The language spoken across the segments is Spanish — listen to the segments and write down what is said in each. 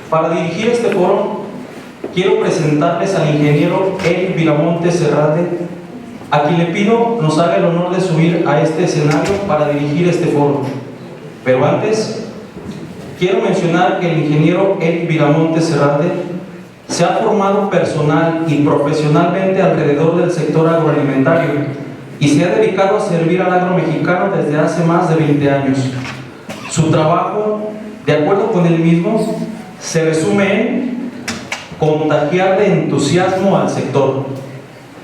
Para dirigir este foro, quiero presentarles al ingeniero Eric Viramontes Serrate, a quien le pido nos haga el honor de subir a este escenario para dirigir este foro. Pero antes, quiero mencionar que el ingeniero Eric Viramontes Serrate se ha formado personal y profesionalmente alrededor del sector agroalimentario y se ha dedicado a servir al agro mexicano desde hace más de 20 años. Su trabajo, de acuerdo con él mismo, se resume en contagiar de entusiasmo al sector,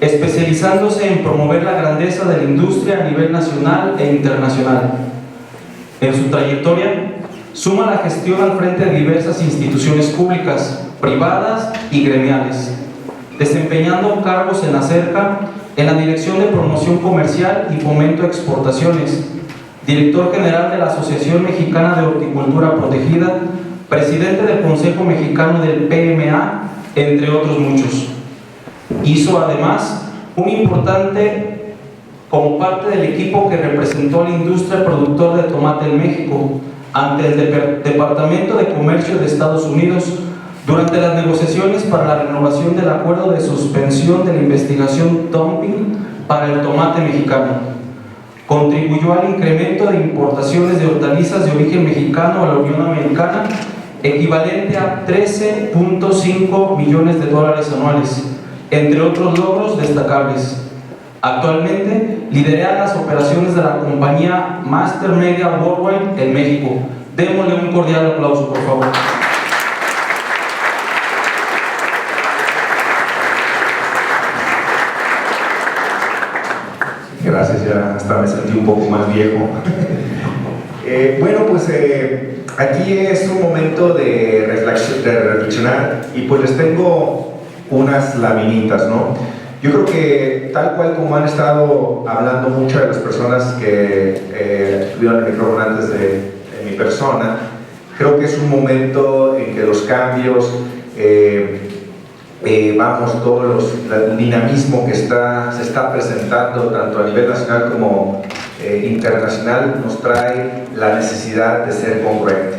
especializándose en promover la grandeza de la industria a nivel nacional e internacional. En su trayectoria, suma la gestión al frente de diversas instituciones públicas, privadas y gremiales, desempeñando cargos en ACERCA, en la Dirección de Promoción Comercial y Fomento a Exportaciones, director general de la Asociación Mexicana de Horticultura Protegida, presidente del Consejo Mexicano del PMA, entre otros muchos. Hizo además un importante como parte del equipo que representó a la industria productora de tomate en México ante el Departamento de Comercio de Estados Unidos durante las negociaciones para la renovación del acuerdo de suspensión de la investigación dumping para el tomate mexicano. Contribuyó al incremento de importaciones de hortalizas de origen mexicano a la Unión Americana, equivalente a 13.5 millones de dólares anuales, entre otros logros destacables. Actualmente lidera las operaciones de la compañía Master Media Worldwide en México. Démosle un cordial aplauso, por favor. Gracias, ya hasta me sentí un poco más viejo. Bueno, pues aquí es un momento de reflexionar y pues les tengo unas laminitas, ¿no? Yo creo que tal cual como han estado hablando muchas de las personas que tuvieron el micrófono antes de mi persona, creo que es un momento en que los cambios, el dinamismo que se está presentando tanto a nivel nacional como internacional nos trae la necesidad de ser congruente.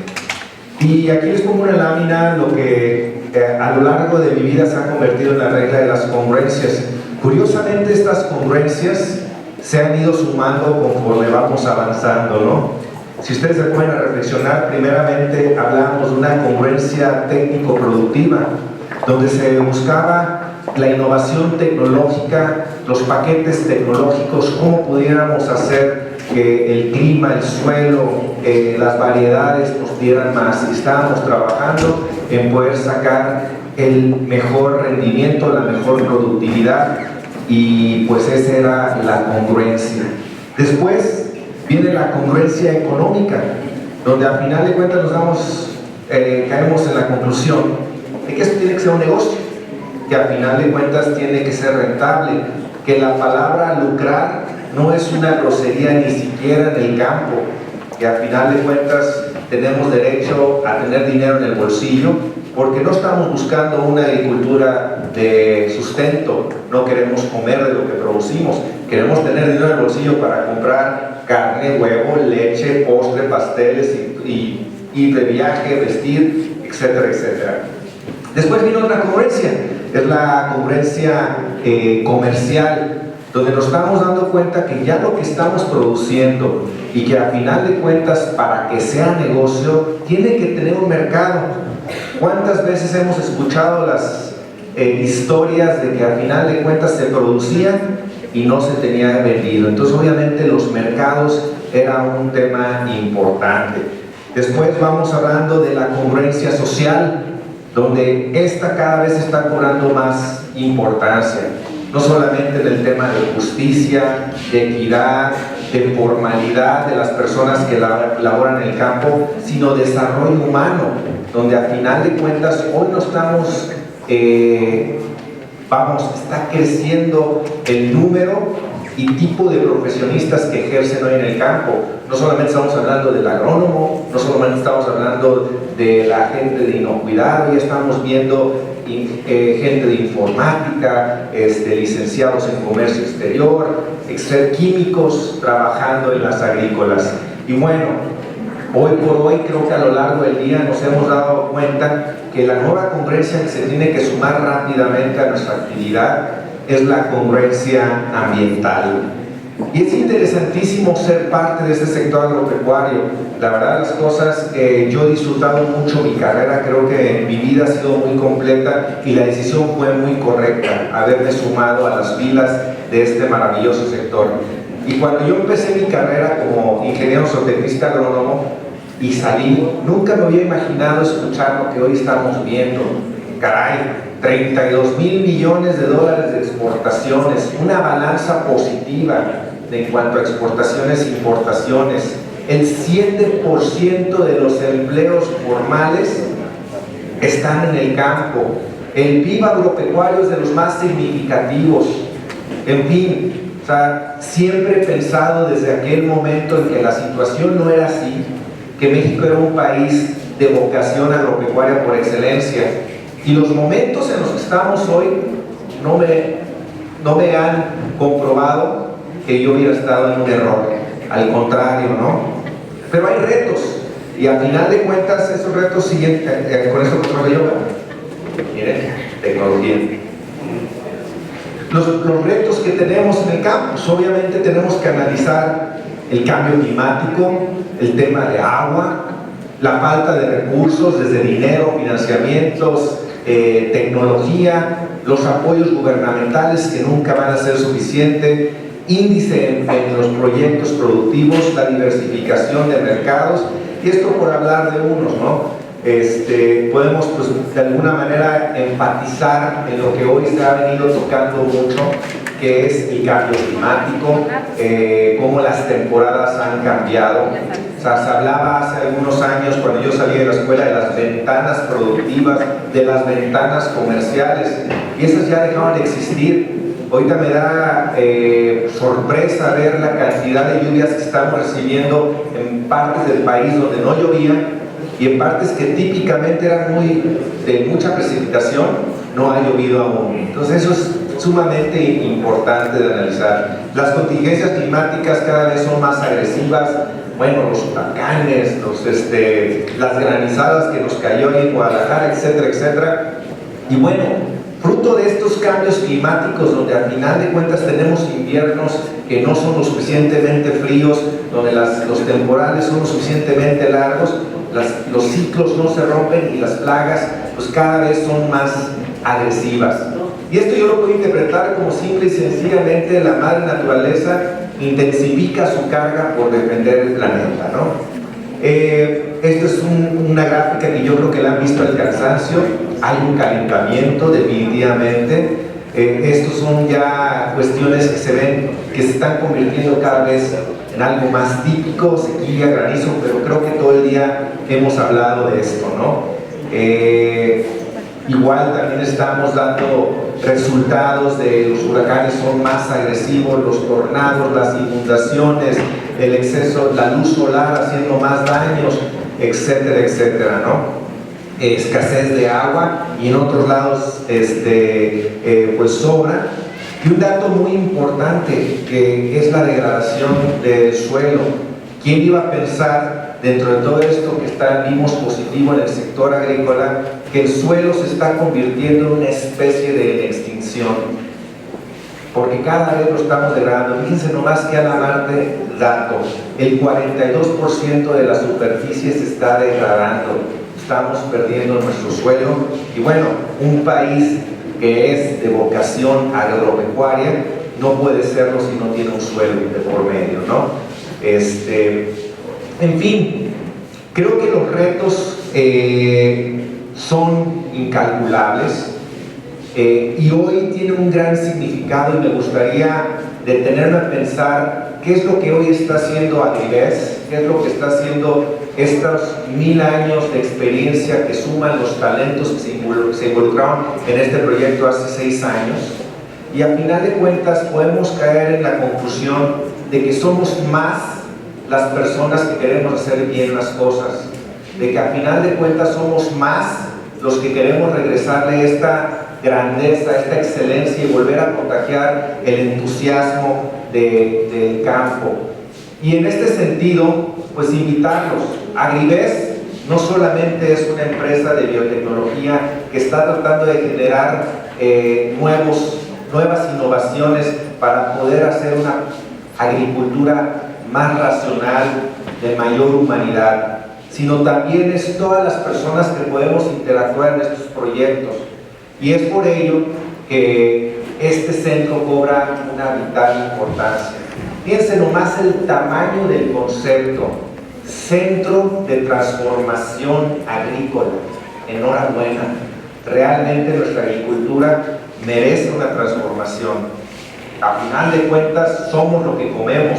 Y aquí les pongo una lámina, lo que a lo largo de mi vida se ha convertido en la regla de las congruencias. Curiosamente, estas congruencias se han ido sumando conforme vamos avanzando, ¿no? Si ustedes se pueden reflexionar, primeramente hablamos de una congruencia técnico-productiva, donde se buscaba la innovación tecnológica, los paquetes tecnológicos, cómo pudiéramos hacer que el clima, el suelo, las variedades nos dieran más. Y estábamos trabajando en poder sacar el mejor rendimiento, la mejor productividad, y pues esa era la congruencia. Después viene la congruencia económica, donde al final de cuentas caemos en la conclusión de que esto tiene que ser un negocio, que al final de cuentas tiene que ser rentable, que la palabra lucrar no es una grosería ni siquiera en el campo, que al final de cuentas tenemos derecho a tener dinero en el bolsillo, porque no estamos buscando una agricultura de sustento, no queremos comer de lo que producimos, queremos tener dinero en el bolsillo para comprar carne, huevo, leche, postre, pasteles y ir de viaje, vestir, etcétera, etcétera. Después viene otra congruencia, es la congruencia comercial, donde nos estamos dando cuenta que ya lo que estamos produciendo y que a final de cuentas para que sea negocio tiene que tener un mercado. ¿Cuántas veces hemos escuchado las historias de que a final de cuentas se producían y no se tenía vendido? Entonces obviamente los mercados era un tema importante. Después vamos hablando de la congruencia social, donde esta cada vez está cobrando más importancia, no solamente en el tema de justicia, de equidad, de formalidad de las personas que laboran en el campo, sino desarrollo humano, donde al final de cuentas hoy no estamos, está creciendo el número y tipo de profesionistas que ejercen hoy en el campo. No solamente estamos hablando del agrónomo, no solamente estamos hablando de la gente de inocuidad, hoy estamos viendo gente de informática, licenciados en comercio exterior, químicos trabajando en las agrícolas. Y bueno, Hoy por hoy creo que a lo largo del día nos hemos dado cuenta que la nueva congruencia que se tiene que sumar rápidamente a nuestra actividad es la congruencia ambiental. Y es interesantísimo ser parte de este sector agropecuario. La verdad, las cosas, yo he disfrutado mucho mi carrera, creo que mi vida ha sido muy completa y la decisión fue muy correcta, haberme sumado a las filas de este maravilloso sector. Y cuando yo empecé mi carrera como ingeniero zootecnista agrónomo y salí, nunca me había imaginado escuchar lo que hoy estamos viendo. Caray, 32,000 millones de dólares de exportaciones, una balanza positiva en cuanto a exportaciones e importaciones. El 7% de los empleos formales están en el campo. El PIB agropecuario es de los más significativos. En fin, o sea, siempre he pensado desde aquel momento en que la situación no era así, que México era un país de vocación agropecuaria por excelencia. Y los momentos en los que estamos hoy no me han comprobado que yo hubiera estado en un error. Al contrario, ¿no? Pero hay retos. Y al final de cuentas, esos retos siguen con esto que traigo yo. Miren, tecnología. Los retos que tenemos en el campus, obviamente tenemos que analizar el cambio climático, el tema de agua, la falta de recursos, desde dinero, financiamientos, tecnología, los apoyos gubernamentales que nunca van a ser suficientes, índice en los proyectos productivos, la diversificación de mercados, y esto por hablar de unos, ¿no? Podemos pues, de alguna manera empatizar en lo que hoy se ha venido tocando mucho, que es el cambio climático, cómo las temporadas han cambiado. O sea, se hablaba hace algunos años, cuando yo salí de la escuela, de las ventanas productivas, de las ventanas comerciales, y esas ya dejaron de existir. Ahorita me da sorpresa ver la cantidad de lluvias que estamos recibiendo en partes del país donde no llovía, y en partes que típicamente eran de mucha precipitación, no ha llovido aún. Entonces eso es sumamente importante de analizar. Las contingencias climáticas cada vez son más agresivas. Bueno, los huracanes, las granizadas que nos cayó en Guadalajara, etcétera, etcétera. Y bueno, fruto de estos cambios climáticos, donde al final de cuentas tenemos inviernos que no son lo suficientemente fríos, donde los temporales son lo suficientemente largos, los ciclos no se rompen y las plagas pues cada vez son más agresivas. Y esto yo lo puedo interpretar como simple y sencillamente la madre naturaleza intensifica su carga por defender el planeta, ¿no? Esto es una gráfica que yo creo que la han visto al cansancio. Hay un calentamiento definitivamente. Estos son ya cuestiones que se ven que se están convirtiendo cada vez en algo más típico, sequía, granizo, pero creo que todo el día hemos hablado de esto, ¿no? Igual también estamos dando resultados de los huracanes son más agresivos, los tornados, las inundaciones, el exceso, la luz solar haciendo más daños, etcétera, etcétera, ¿no? Escasez de agua y en otros lados pues sobra. Y un dato muy importante que es la degradación del suelo. ¿Quién iba a pensar dentro de todo esto que vimos positivo en el sector agrícola, que el suelo se está convirtiendo en una especie de extinción? Porque cada vez lo estamos degradando. Fíjense nomás que alarmante dato, el 42% de la superficie se está degradando. Estamos perdiendo nuestro suelo. Y bueno, un país que es de vocación agropecuaria no puede serlo si no tiene un suelo de por medio, ¿no? En fin, creo que los retos son incalculables y hoy tiene un gran significado, y me gustaría detenerme a pensar qué es lo que hoy está haciendo Agrivest, qué es lo que está haciendo estos 1000 años de experiencia que suman los talentos que se involucraron en este proyecto hace 6 años. Y a final de cuentas podemos caer en la conclusión de que somos más las personas que queremos hacer bien las cosas, de que a final de cuentas somos más los que queremos regresarle esta grandeza, esta excelencia y volver a contagiar el entusiasmo del campo. Y en este sentido, pues invitarlos Agribes no solamente es una empresa de biotecnología que está tratando de generar nuevas innovaciones para poder hacer una agricultura más racional, de mayor humanidad, sino también es todas las personas que podemos interactuar en estos proyectos. Y es por ello que este centro cobra una vital importancia. Fíjense nomás el tamaño del concepto: Centro de Transformación Agrícola. Enhorabuena, realmente nuestra agricultura merece una transformación. A final de cuentas somos lo que comemos,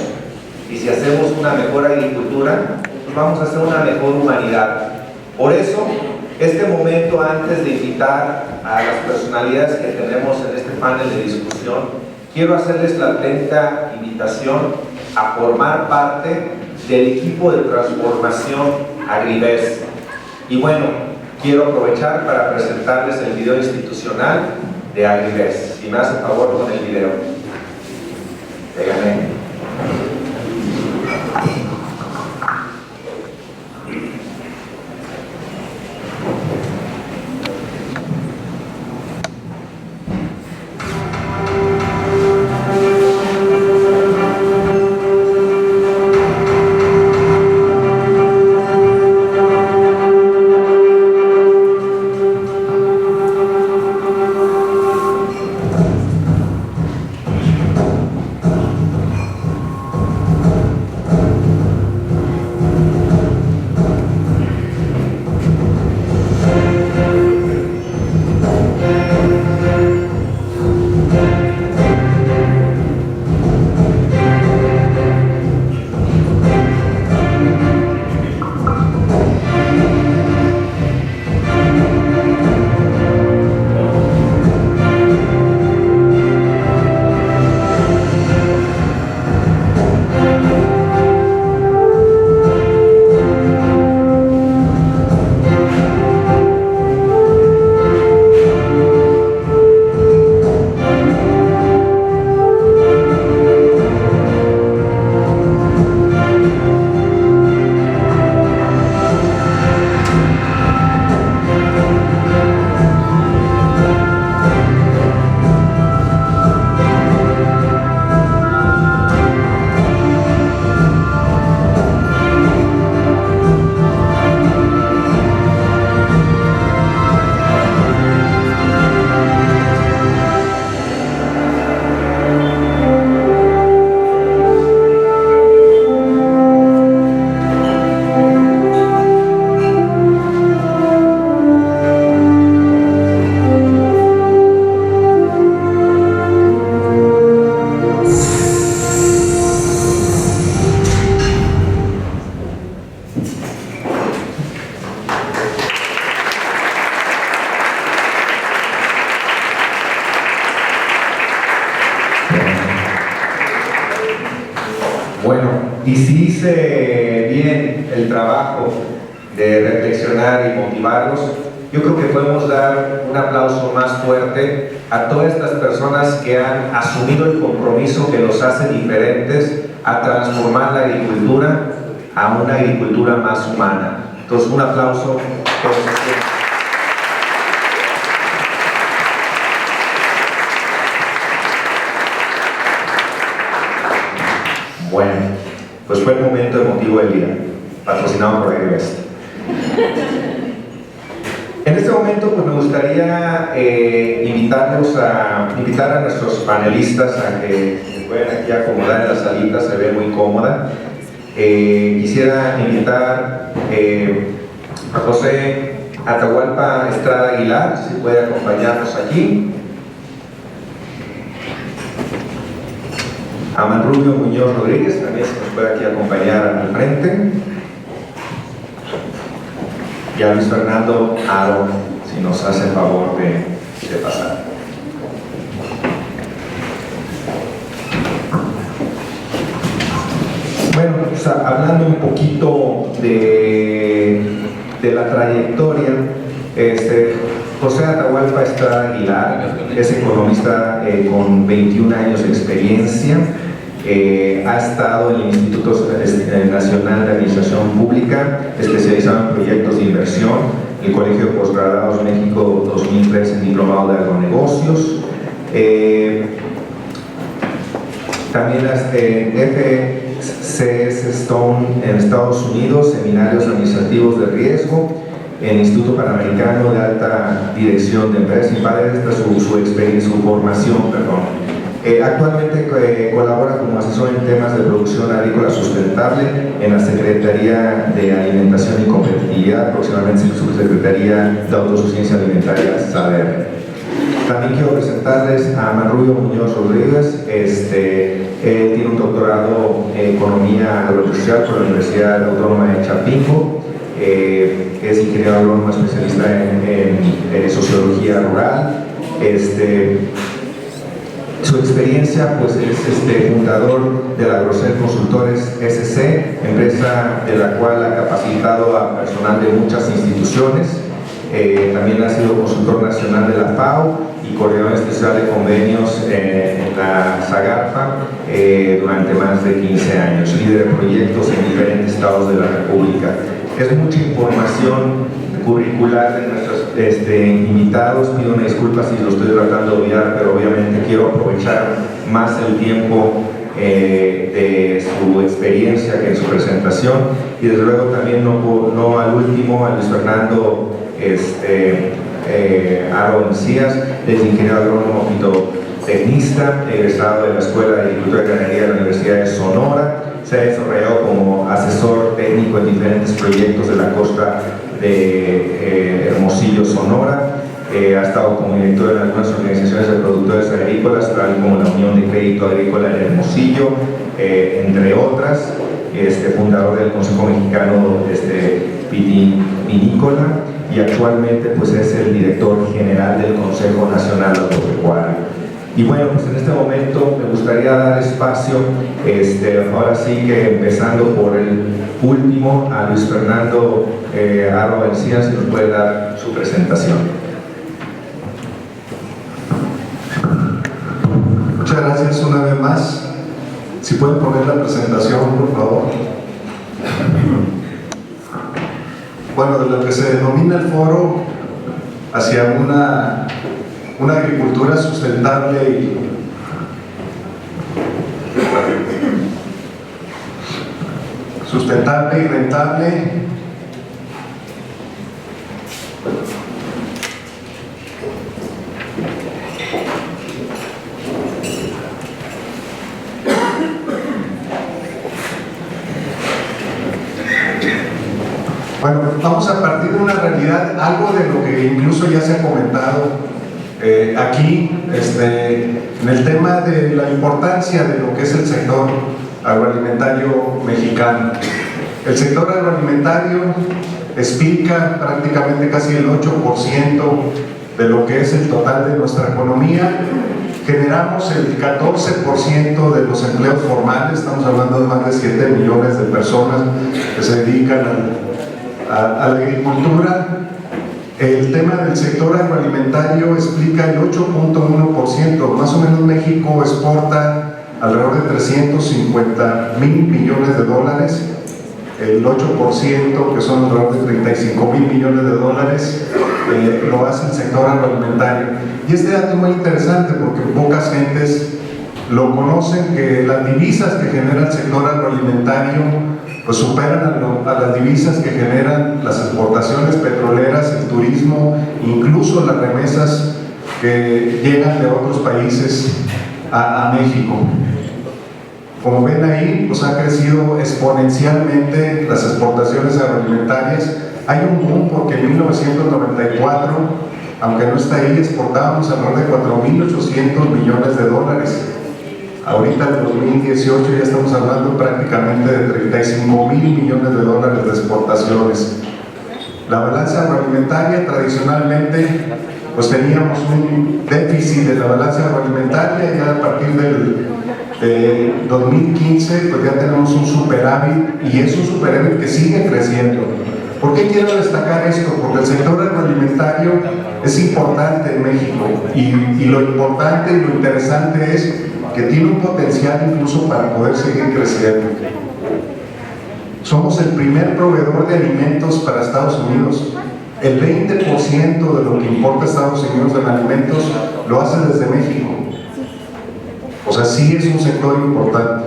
y si hacemos una mejor agricultura, pues vamos a hacer una mejor humanidad. Por eso, este momento, antes de invitar a las personalidades que tenemos en este panel de discusión, quiero hacerles la atenta invitación a formar parte del equipo de transformación Agribes. Y bueno, quiero aprovechar para presentarles el video institucional de Agribes. Si me hace favor con el video. Te gané. Bueno, y si hice bien el trabajo de reflexionar y motivarlos, yo creo que podemos dar un aplauso más fuerte a todas estas personas que han asumido el compromiso que los hace diferentes a transformar la agricultura a una agricultura más humana. Entonces, un aplauso. Bueno, pues fue el momento emotivo del día, patrocinado por Agribes. En este momento, pues me gustaría invitar a nuestros panelistas a que se puedan aquí acomodar en la salita, se ve muy cómoda. Quisiera invitar a José Atahualpa Estrada Aguilar, si puede acompañarnos aquí. A Manrubio Muñoz Rodríguez, también se nos puede aquí acompañar al frente. Y a Luis Fernando Aro, si nos hace el favor de pasar. Bueno, pues, hablando un poquito de la trayectoria, José Atahualpa Estrada Aguilar es economista con 21 años de experiencia. Ha estado en el Instituto Nacional de Administración Pública, especializado en proyectos de inversión, el Colegio de Postgraduados México 2003 en Diplomado de Agronegocios. También FCS Stone en Estados Unidos, seminarios administrativos de riesgo, en el Instituto Panamericano de Alta Dirección de Empresas y para esta su experiencia, su formación, perdón. Actualmente colabora como asesor en temas de producción agrícola sustentable en la Secretaría de Alimentación y Competitividad, próximamente Subsecretaría de Autosuficiencia Alimentaria, SADER. También quiero presentarles a Manrubio Muñoz Rodríguez. Él tiene un doctorado en Economía Agroindustrial por la Universidad Autónoma de Chapingo. Es ingeniero agrónomo especialista en sociología rural. Su experiencia pues es fundador de la Grosel Consultores SC, empresa de la cual ha capacitado a personal de muchas instituciones. También ha sido consultor nacional de la FAO y coordinador especial de convenios en la SAGARFA durante más de 15 años, líder de proyectos en diferentes estados de la República. Es mucha información curricular de nuestros invitados. Pido una disculpa si lo estoy tratando de obviar, pero obviamente quiero aprovechar más el tiempo de su experiencia que en su presentación, y desde luego también no al último, a Luis Fernando Aro Encías, es ingeniero agrónomo fitotecnista, egresado de la Escuela de Agricultura y Ganadería de la Universidad de Sonora. Se ha desarrollado como asesor técnico en diferentes proyectos de la costa de Hermosillo, Sonora. Ha estado como director en algunas organizaciones de productores agrícolas, tal como la Unión de Crédito Agrícola de Hermosillo, entre otras. Fundador del Consejo Mexicano Vitivinícola, y actualmente pues es el director general del Consejo Nacional Agropecuario. Y bueno, pues en este momento me gustaría dar espacio, ahora sí que empezando por el último, a Luis Fernando Aro Encías, si nos puede dar su presentación. Muchas gracias una vez más. Si pueden poner la presentación, por favor. Bueno, de lo que se denomina el foro hacia una agricultura sustentable y rentable. Bueno, vamos a partir de una realidad, algo de lo que incluso ya se ha comentado aquí, en el tema de la importancia de lo que es el sector agroalimentario mexicano. El sector agroalimentario explica prácticamente casi el 8% de lo que es el total de nuestra economía. Generamos el 14% de los empleos formales, estamos hablando de más de 7 millones de personas que se dedican a la agricultura. El tema del sector agroalimentario explica el 8.1%, más o menos México exporta alrededor de 350,000 millones de dólares, el 8%, que son alrededor de 35,000 millones de dólares, lo hace el sector agroalimentario. Y este dato es muy interesante porque pocas gentes lo conocen, que las divisas que genera el sector agroalimentario pues superan a las divisas que generan las exportaciones petroleras, el turismo, incluso las remesas que llegan de otros países a México. Como ven ahí, pues ha crecido exponencialmente las exportaciones agroalimentarias. Hay un boom porque en 1994, aunque no está ahí, exportábamos alrededor de 4.800 millones de dólares. Ahorita en 2018 ya estamos hablando prácticamente de 35,000 millones de dólares de exportaciones. La balanza agroalimentaria tradicionalmente pues teníamos un déficit de la balanza agroalimentaria, ya a partir de 2015 pues ya tenemos un superávit, y es un superávit que sigue creciendo. ¿Por qué quiero destacar esto? Porque el sector agroalimentario es importante en México, y lo importante y lo interesante es que tiene un potencial incluso para poder seguir creciendo. Somos el primer proveedor de alimentos para Estados Unidos. El 20% de lo que importa Estados Unidos en alimentos lo hace desde México. O sea, sí es un sector importante.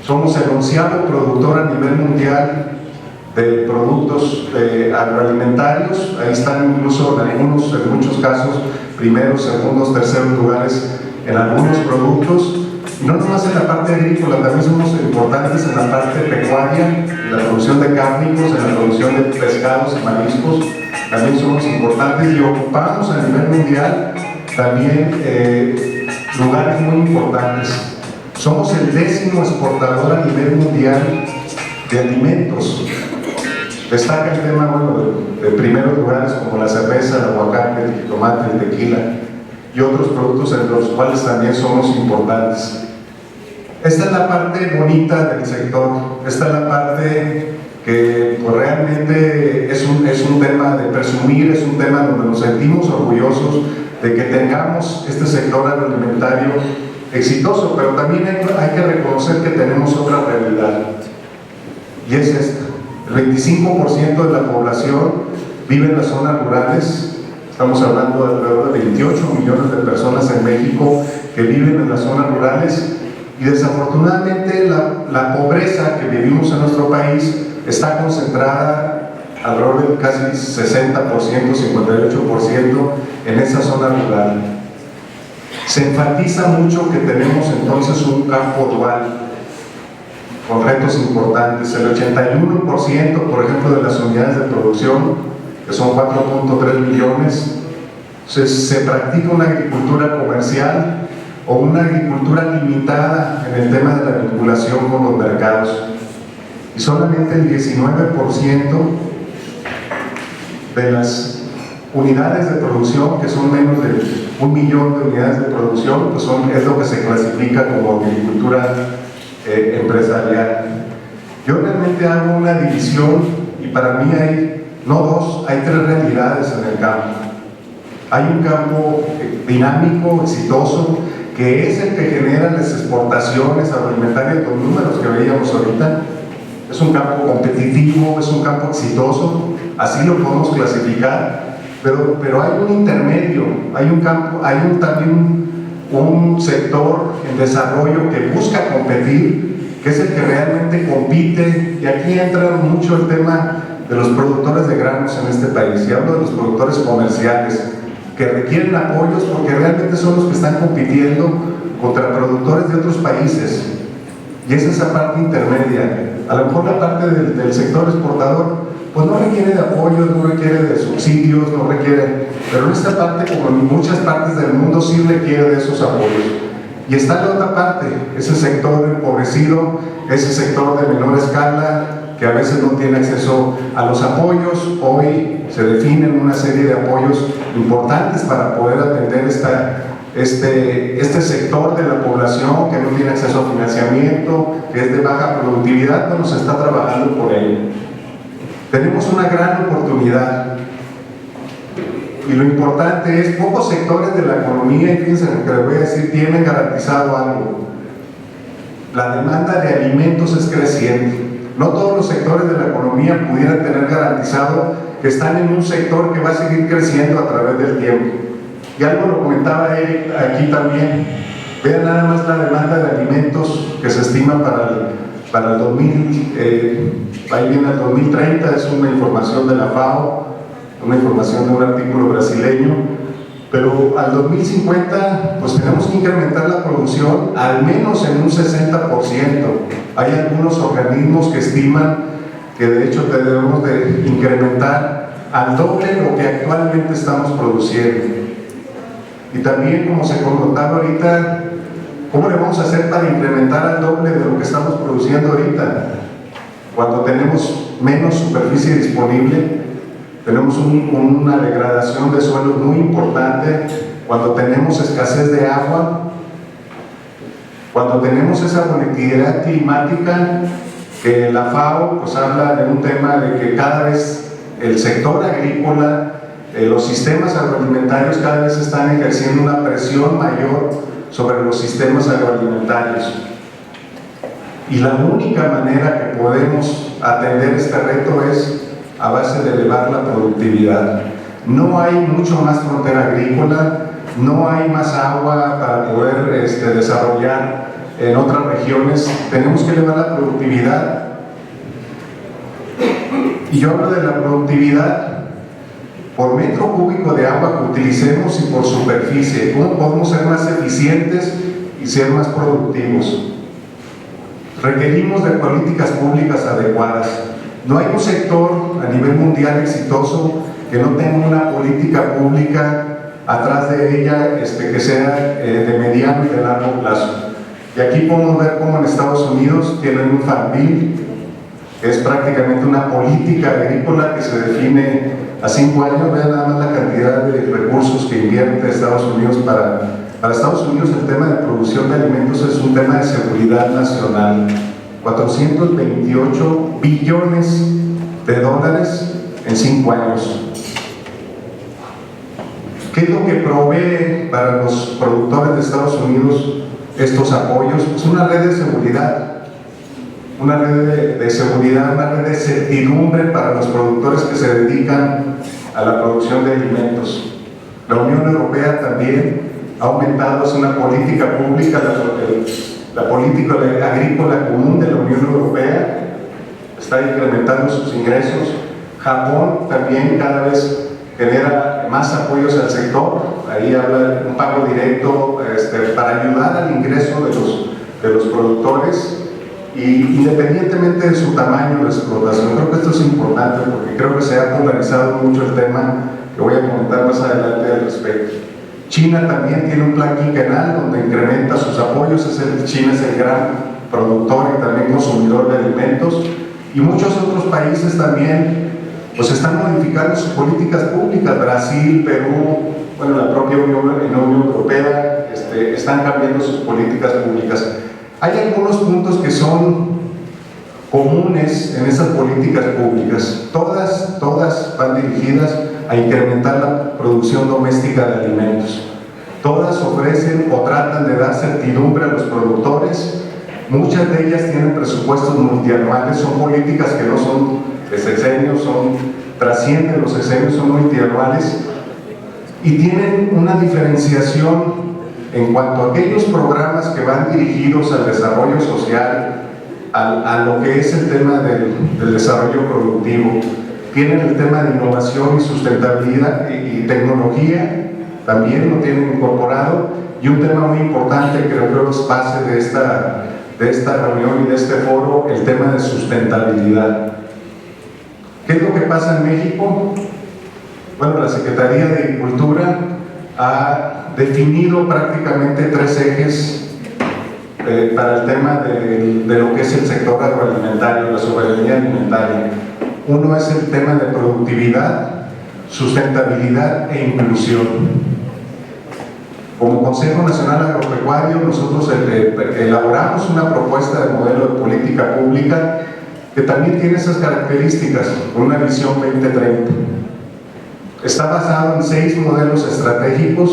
Somos el 11º productor a nivel mundial de productos agroalimentarios. Ahí están incluso algunos, en muchos casos, primeros, segundos, terceros lugares en algunos productos. Y no nomás en la parte agrícola, también somos importantes en la parte pecuaria, en la producción de cárnicos, en la producción de pescados y mariscos. También somos importantes y ocupamos a nivel mundial también lugares muy importantes. Somos el 10º exportador a nivel mundial de alimentos. Destaca el tema, bueno, de primeros lugares como la cerveza, el aguacate, el tomate, el tequila y otros productos entre los cuales también somos importantes. Esta es la parte bonita del sector, esta es la parte que pues, realmente es un tema de presumir, es un tema donde nos sentimos orgullosos de que tengamos este sector agroalimentario exitoso, pero también hay que reconocer que tenemos otra realidad, y es esta: el 25% de la población vive en las zonas rurales. Estamos hablando de alrededor de 28 millones de personas en México que viven en las zonas rurales, y desafortunadamente la pobreza que vivimos en nuestro país está concentrada alrededor del casi 60%, 58% en esa zona rural. Se enfatiza mucho que tenemos entonces un campo dual con retos importantes. El 81%, por ejemplo, de las unidades de producción, que son 4.3 millones, se practica una agricultura comercial o una agricultura limitada en el tema de la vinculación con los mercados. Y solamente el 19% de las unidades de producción, que son menos de 1 millón de unidades de producción, pues es lo que se clasifica como agricultura empresarial. Yo realmente hago una división, y para mí hay, no dos, hay 3 realidades en el campo. Hay un campo dinámico, exitoso, que es el que genera las exportaciones agroalimentarias, los números que veíamos ahorita. Es un campo competitivo, es un campo exitoso, así lo podemos clasificar, pero hay un intermedio, hay un campo, también un sector en desarrollo que busca competir, que es el que realmente compite, y aquí entra mucho el tema de los productores de granos en este país, y hablo de los productores comerciales, que requieren apoyos porque realmente son los que están compitiendo contra productores de otros países, y es esa parte intermedia. A lo mejor la parte del sector exportador pues no requiere de apoyos, no requiere de subsidios, no requiere, pero en esta parte, como en muchas partes del mundo, sí requiere de esos apoyos. Y está la otra parte, ese sector empobrecido, ese sector de menor escala, que a veces no tiene acceso a los apoyos. Hoy se definen una serie de apoyos importantes para poder atender este sector de la población que no tiene acceso a financiamiento, que es de baja productividad. Bueno, se está trabajando por ello. Tenemos una gran oportunidad, y lo importante es, pocos sectores de la economía, y fíjense lo que les voy a decir, tienen garantizado algo: la demanda de alimentos es creciente. No todos los sectores de la economía pudieran tener garantizado que están en un sector que va a seguir creciendo a través del tiempo. Y algo lo comentaba Eric aquí también. Vean nada más la demanda de alimentos que se estima para el 2000, ahí viene el 2030, es una información de la FAO, una información de un artículo brasileño, pero al 2050 pues tenemos que incrementar la producción al menos en un 60%. Hay algunos organismos que estiman que de hecho debemos de incrementar al doble lo que actualmente estamos produciendo. Y también, como se comentaba ahorita, ¿cómo le vamos a hacer para incrementar al doble de lo que estamos produciendo ahorita? Cuando tenemos menos superficie disponible, tenemos una degradación de suelos muy importante, cuando tenemos escasez de agua, cuando tenemos esa volatilidad climática, que la FAO pues habla de un tema de que cada vez el sector agrícola, los sistemas agroalimentarios cada vez están ejerciendo una presión mayor sobre los sistemas agroalimentarios. Y la única manera que podemos atender este reto es a base de elevar la productividad. No hay mucho más frontera agrícola, no hay más agua para poder desarrollar en otras regiones. Tenemos que elevar la productividad. Y yo hablo de la productividad por metro cúbico de agua que utilicemos y por superficie. ¿Cómo podemos ser más eficientes y ser más productivos? Requerimos de políticas públicas adecuadas. No hay un sector a nivel mundial exitoso que no tenga una política pública atrás de ella que sea de mediano y de largo plazo. Y aquí podemos ver cómo en Estados Unidos tienen un Farm Bill, que es prácticamente una política agrícola que se define a 5 años. Vean nada más la cantidad de recursos que invierte Estados Unidos para Estados Unidos el tema de producción de alimentos es un tema de seguridad nacional. 428 billones de dólares en 5 años. ¿Qué es lo que provee para los productores de Estados Unidos estos apoyos? Pues una red de seguridad, una red de seguridad, una red de certidumbre para los productores que se dedican a la producción de alimentos. La Unión Europea también ha aumentado, es una política pública, la política agrícola común de la Unión Europea está incrementando sus ingresos. Japón también cada vez genera más apoyos al sector, ahí habla de un pago directo para ayudar al ingreso de los productores, y independientemente de su tamaño de explotación. Creo que esto es importante porque creo que se ha polarizado mucho el tema, que voy a comentar más adelante al respecto. China también tiene un plan quinquenal donde incrementa sus apoyos. China es el gran productor y también consumidor de alimentos, y muchos otros países también pues están modificando sus políticas públicas. Brasil, Perú, bueno, la propia Unión Europea están cambiando sus políticas públicas. Hay algunos puntos que son comunes en esas políticas públicas. Todas van dirigidas a incrementar la producción doméstica de alimentos. Todas ofrecen o tratan de dar certidumbre a los productores. Muchas de ellas tienen presupuestos multianuales, son políticas que no son de sexenios, trascienden los sexenios, son multianuales, y tienen una diferenciación en cuanto a aquellos programas que van dirigidos al desarrollo social, a lo que es el tema del desarrollo productivo. Tienen el tema de innovación y sustentabilidad y tecnología, también lo tienen incorporado, y un tema muy importante que creo que es base de esta reunión y de este foro, el tema de sustentabilidad. ¿Qué es lo que pasa en México? Bueno, la Secretaría de Agricultura ha definido prácticamente 3 ejes para el tema de lo que es el sector agroalimentario, la soberanía alimentaria. Uno es el tema de productividad, sustentabilidad e inclusión. Como Consejo Nacional Agropecuario, nosotros elaboramos una propuesta de modelo de política pública que también tiene esas características, con una visión 2030. Está basado en 6 modelos estratégicos,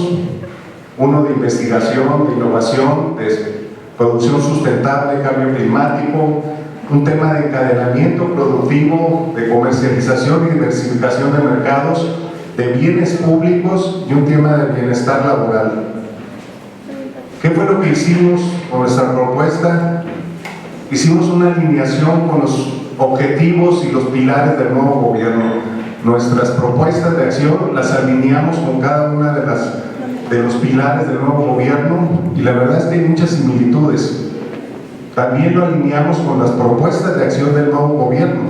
uno de investigación, de innovación, de producción sustentable, cambio climático, un tema de encadenamiento productivo, de comercialización y diversificación de mercados, de bienes públicos y un tema de bienestar laboral. ¿Qué fue lo que hicimos con nuestra propuesta? Hicimos una alineación con los objetivos y los pilares del nuevo gobierno. Nuestras propuestas de acción las alineamos con cada una de los pilares del nuevo gobierno, y la verdad es que hay muchas similitudes. También lo alineamos con las propuestas de acción del nuevo gobierno.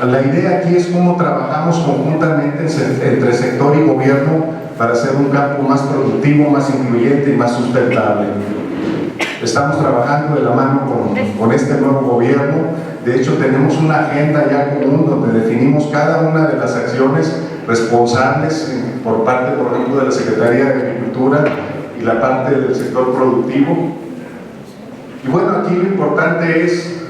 La idea aquí es cómo trabajamos conjuntamente entre sector y gobierno para hacer un campo más productivo, más incluyente y más sustentable. Estamos trabajando de la mano con este nuevo gobierno. De hecho, tenemos una agenda ya común donde definimos cada una de las acciones responsables por parte, por ejemplo, de la Secretaría de Agricultura y la parte del sector productivo. Y bueno, aquí lo importante es,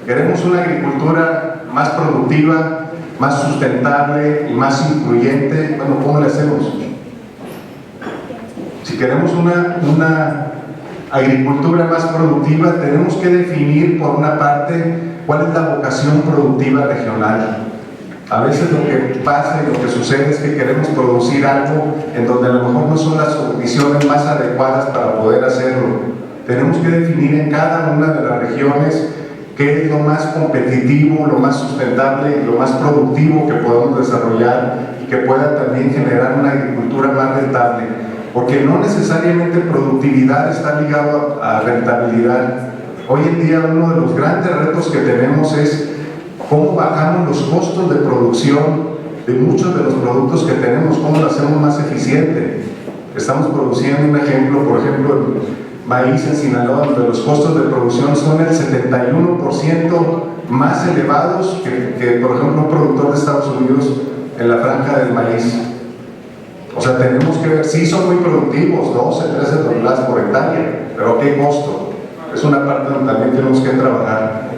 queremos una agricultura más productiva, más sustentable y más incluyente. Bueno, ¿cómo le hacemos? Si queremos una agricultura más productiva, tenemos que definir, por una parte, cuál es la vocación productiva regional. A veces lo que pasa y lo que sucede es que queremos producir algo en donde a lo mejor no son las condiciones más adecuadas para poder hacerlo. Tenemos que definir en cada una de las regiones qué es lo más competitivo, lo más sustentable y lo más productivo que podemos desarrollar y que pueda también generar una agricultura más rentable. Porque no necesariamente productividad está ligado a rentabilidad. Hoy en día uno de los grandes retos que tenemos es cómo bajamos los costos de producción de muchos de los productos que tenemos, cómo lo hacemos más eficiente. Estamos produciendo un ejemplo, por ejemplo, el maíz en Sinaloa, donde los costos de producción son el 71% más elevados que, por ejemplo, un productor de Estados Unidos en la franja del maíz. O sea, tenemos que ver, sí son muy productivos, 12, 13 toneladas por hectárea, pero ¿a qué costo? Es una parte donde también tenemos que trabajar.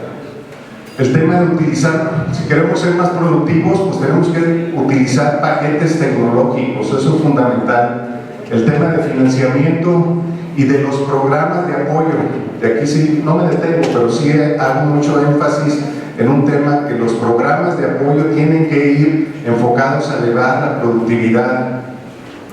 El tema de utilizar, si queremos ser más productivos, pues tenemos que utilizar paquetes tecnológicos, eso es fundamental. El tema de financiamiento y de los programas de apoyo, de aquí sí, no me detengo, pero sí hago mucho énfasis en un tema que los programas de apoyo tienen que ir enfocados a elevar la productividad.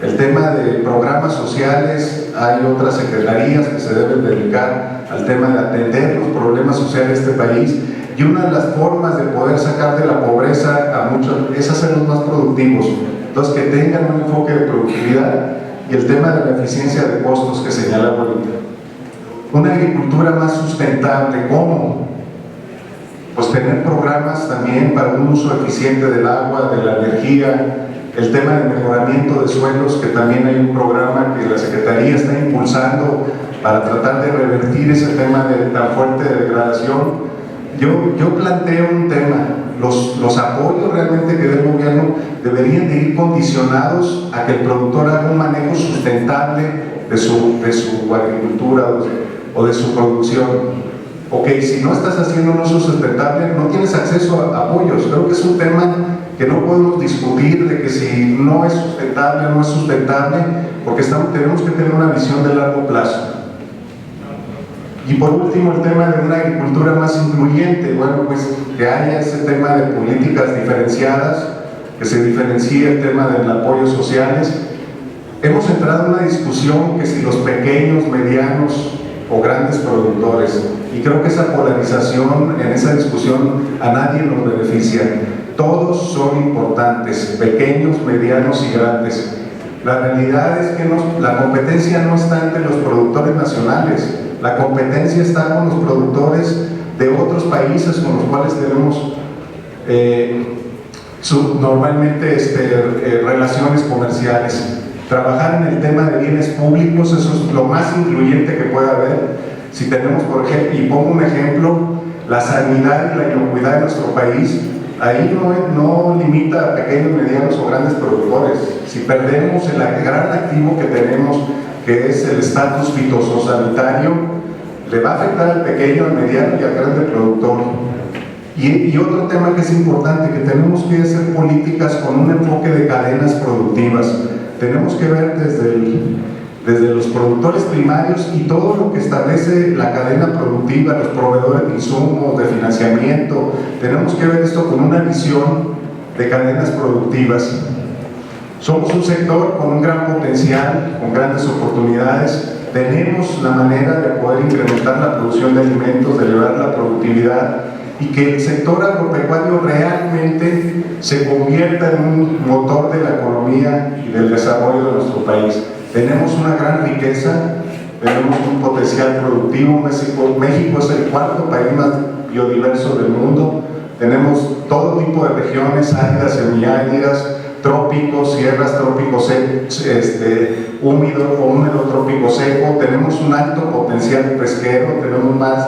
El tema de programas sociales, hay otras secretarías que se deben dedicar al tema de atender los problemas sociales de este país, y una de las formas de poder sacar de la pobreza a muchos es hacerlos más productivos, entonces que tengan un enfoque de productividad y el tema de la eficiencia de costos que señala ahorita. Una agricultura más sustentable, ¿cómo? Pues tener programas también para un uso eficiente del agua, de la energía, el tema de mejoramiento de suelos, que también hay un programa que la Secretaría está impulsando para tratar de revertir ese tema de tan fuerte degradación. Yo planteo un tema, los apoyos realmente que dé el gobierno deberían de ir condicionados a que el productor haga un manejo sustentable de su agricultura o de su producción. Ok, si no estás haciendo un uso sustentable, no tienes acceso a apoyos. Creo que es un tema que no podemos discutir de que si no es sustentable o no es sustentable, porque tenemos que tener una visión de largo plazo. Y por último, el tema de una agricultura más incluyente, bueno, pues que haya ese tema de políticas diferenciadas, que se diferencie el tema del apoyo sociales. Hemos entrado en una discusión que si los pequeños, medianos o grandes productores, y creo que esa polarización en esa discusión a nadie nos beneficia. Todos son importantes, pequeños, medianos y grandes. La realidad es que la competencia no está entre los productores nacionales, la competencia está con los productores de otros países con los cuales tenemos normalmente relaciones comerciales. Trabajar en el tema de bienes públicos, eso es lo más incluyente que puede haber. Si tenemos, por ejemplo, y pongo un ejemplo, la sanidad y la inocuidad de nuestro país, ahí no limita a pequeños, medianos o grandes productores. Si perdemos el gran activo que tenemos, que es el estatus fitosanitario, le va a afectar al pequeño, al mediano y al grande productor. Y otro tema que es importante, que tenemos que hacer políticas con un enfoque de cadenas productivas. Tenemos que ver desde los productores primarios y todo lo que establece la cadena productiva, los proveedores de insumos, de financiamiento. Tenemos que ver esto con una visión de cadenas productivas. Somos un sector con un gran potencial, con grandes oportunidades. Tenemos la manera de poder incrementar la producción de alimentos, de elevar la productividad y que el sector agropecuario realmente se convierta en un motor de la economía y del desarrollo de nuestro país. Tenemos una gran riqueza, tenemos un potencial productivo. México es el cuarto país más biodiverso del mundo. Tenemos todo tipo de regiones, áridas, semiáridas, trópicos, sierras, trópicos húmedo o húmedo trópico seco. Tenemos un alto potencial pesquero, tenemos más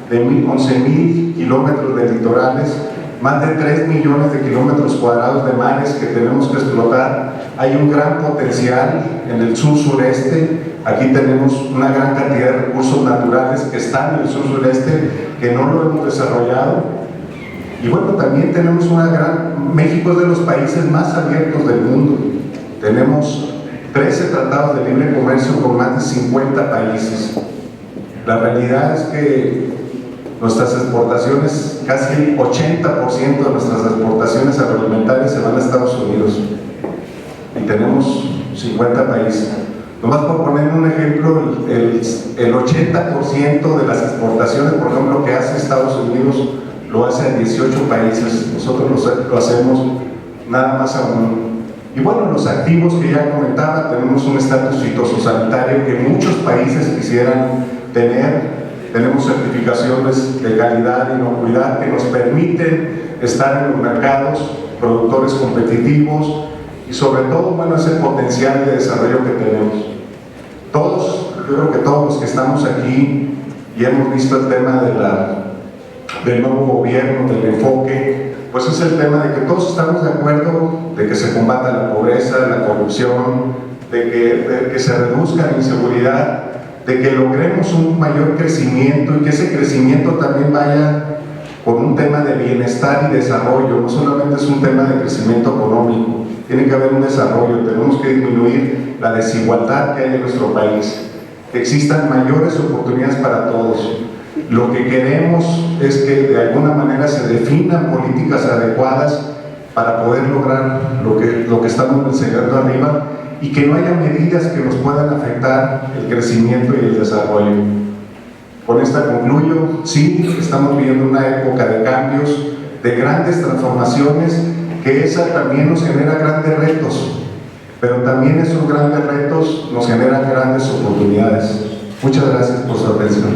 de 11.000 kilómetros de litorales, más de 3 millones de kilómetros cuadrados de mares que tenemos que explotar. Hay un gran potencial en el sur-sureste. Aquí tenemos una gran cantidad de recursos naturales que están en el sur-sureste, que no lo hemos desarrollado. Y bueno, también tenemos México es de los países más abiertos del mundo. Tenemos 13 tratados de libre comercio con más de 50 países. La realidad es que nuestras exportaciones, casi el 80% de nuestras exportaciones agroalimentarias se van a Estados Unidos y tenemos 50 países. Nomás por poner un ejemplo, el 80% de las exportaciones, por ejemplo, que hace Estados Unidos, lo hace a 18 países. Nosotros lo hacemos nada más a uno. Y bueno, los activos que ya comentaba, tenemos un estatus fitosanitario que muchos países quisieran tener. Tenemos certificaciones de calidad e inocuidad que nos permiten estar en los mercados, productores competitivos y sobre todo, bueno, ese potencial de desarrollo que tenemos. Todos, yo creo que todos los que estamos aquí y hemos visto el tema del nuevo gobierno, del enfoque, pues es el tema de que todos estamos de acuerdo de que se combata la pobreza, la corrupción, de que se reduzca la inseguridad, de que logremos un mayor crecimiento y que ese crecimiento también vaya con un tema de bienestar y desarrollo. No solamente es un tema de crecimiento económico, tiene que haber un desarrollo. Tenemos que disminuir la desigualdad que hay en nuestro país, que existan mayores oportunidades para todos. Lo que queremos es que de alguna manera se definan políticas adecuadas para poder lograr lo que estamos mencionando arriba y que no haya medidas que nos puedan afectar el crecimiento y el desarrollo. Con esta concluyo. Sí, estamos viviendo una época de cambios, de grandes transformaciones, que esa también nos genera grandes retos, pero también esos grandes retos nos generan grandes oportunidades. Muchas gracias por su atención.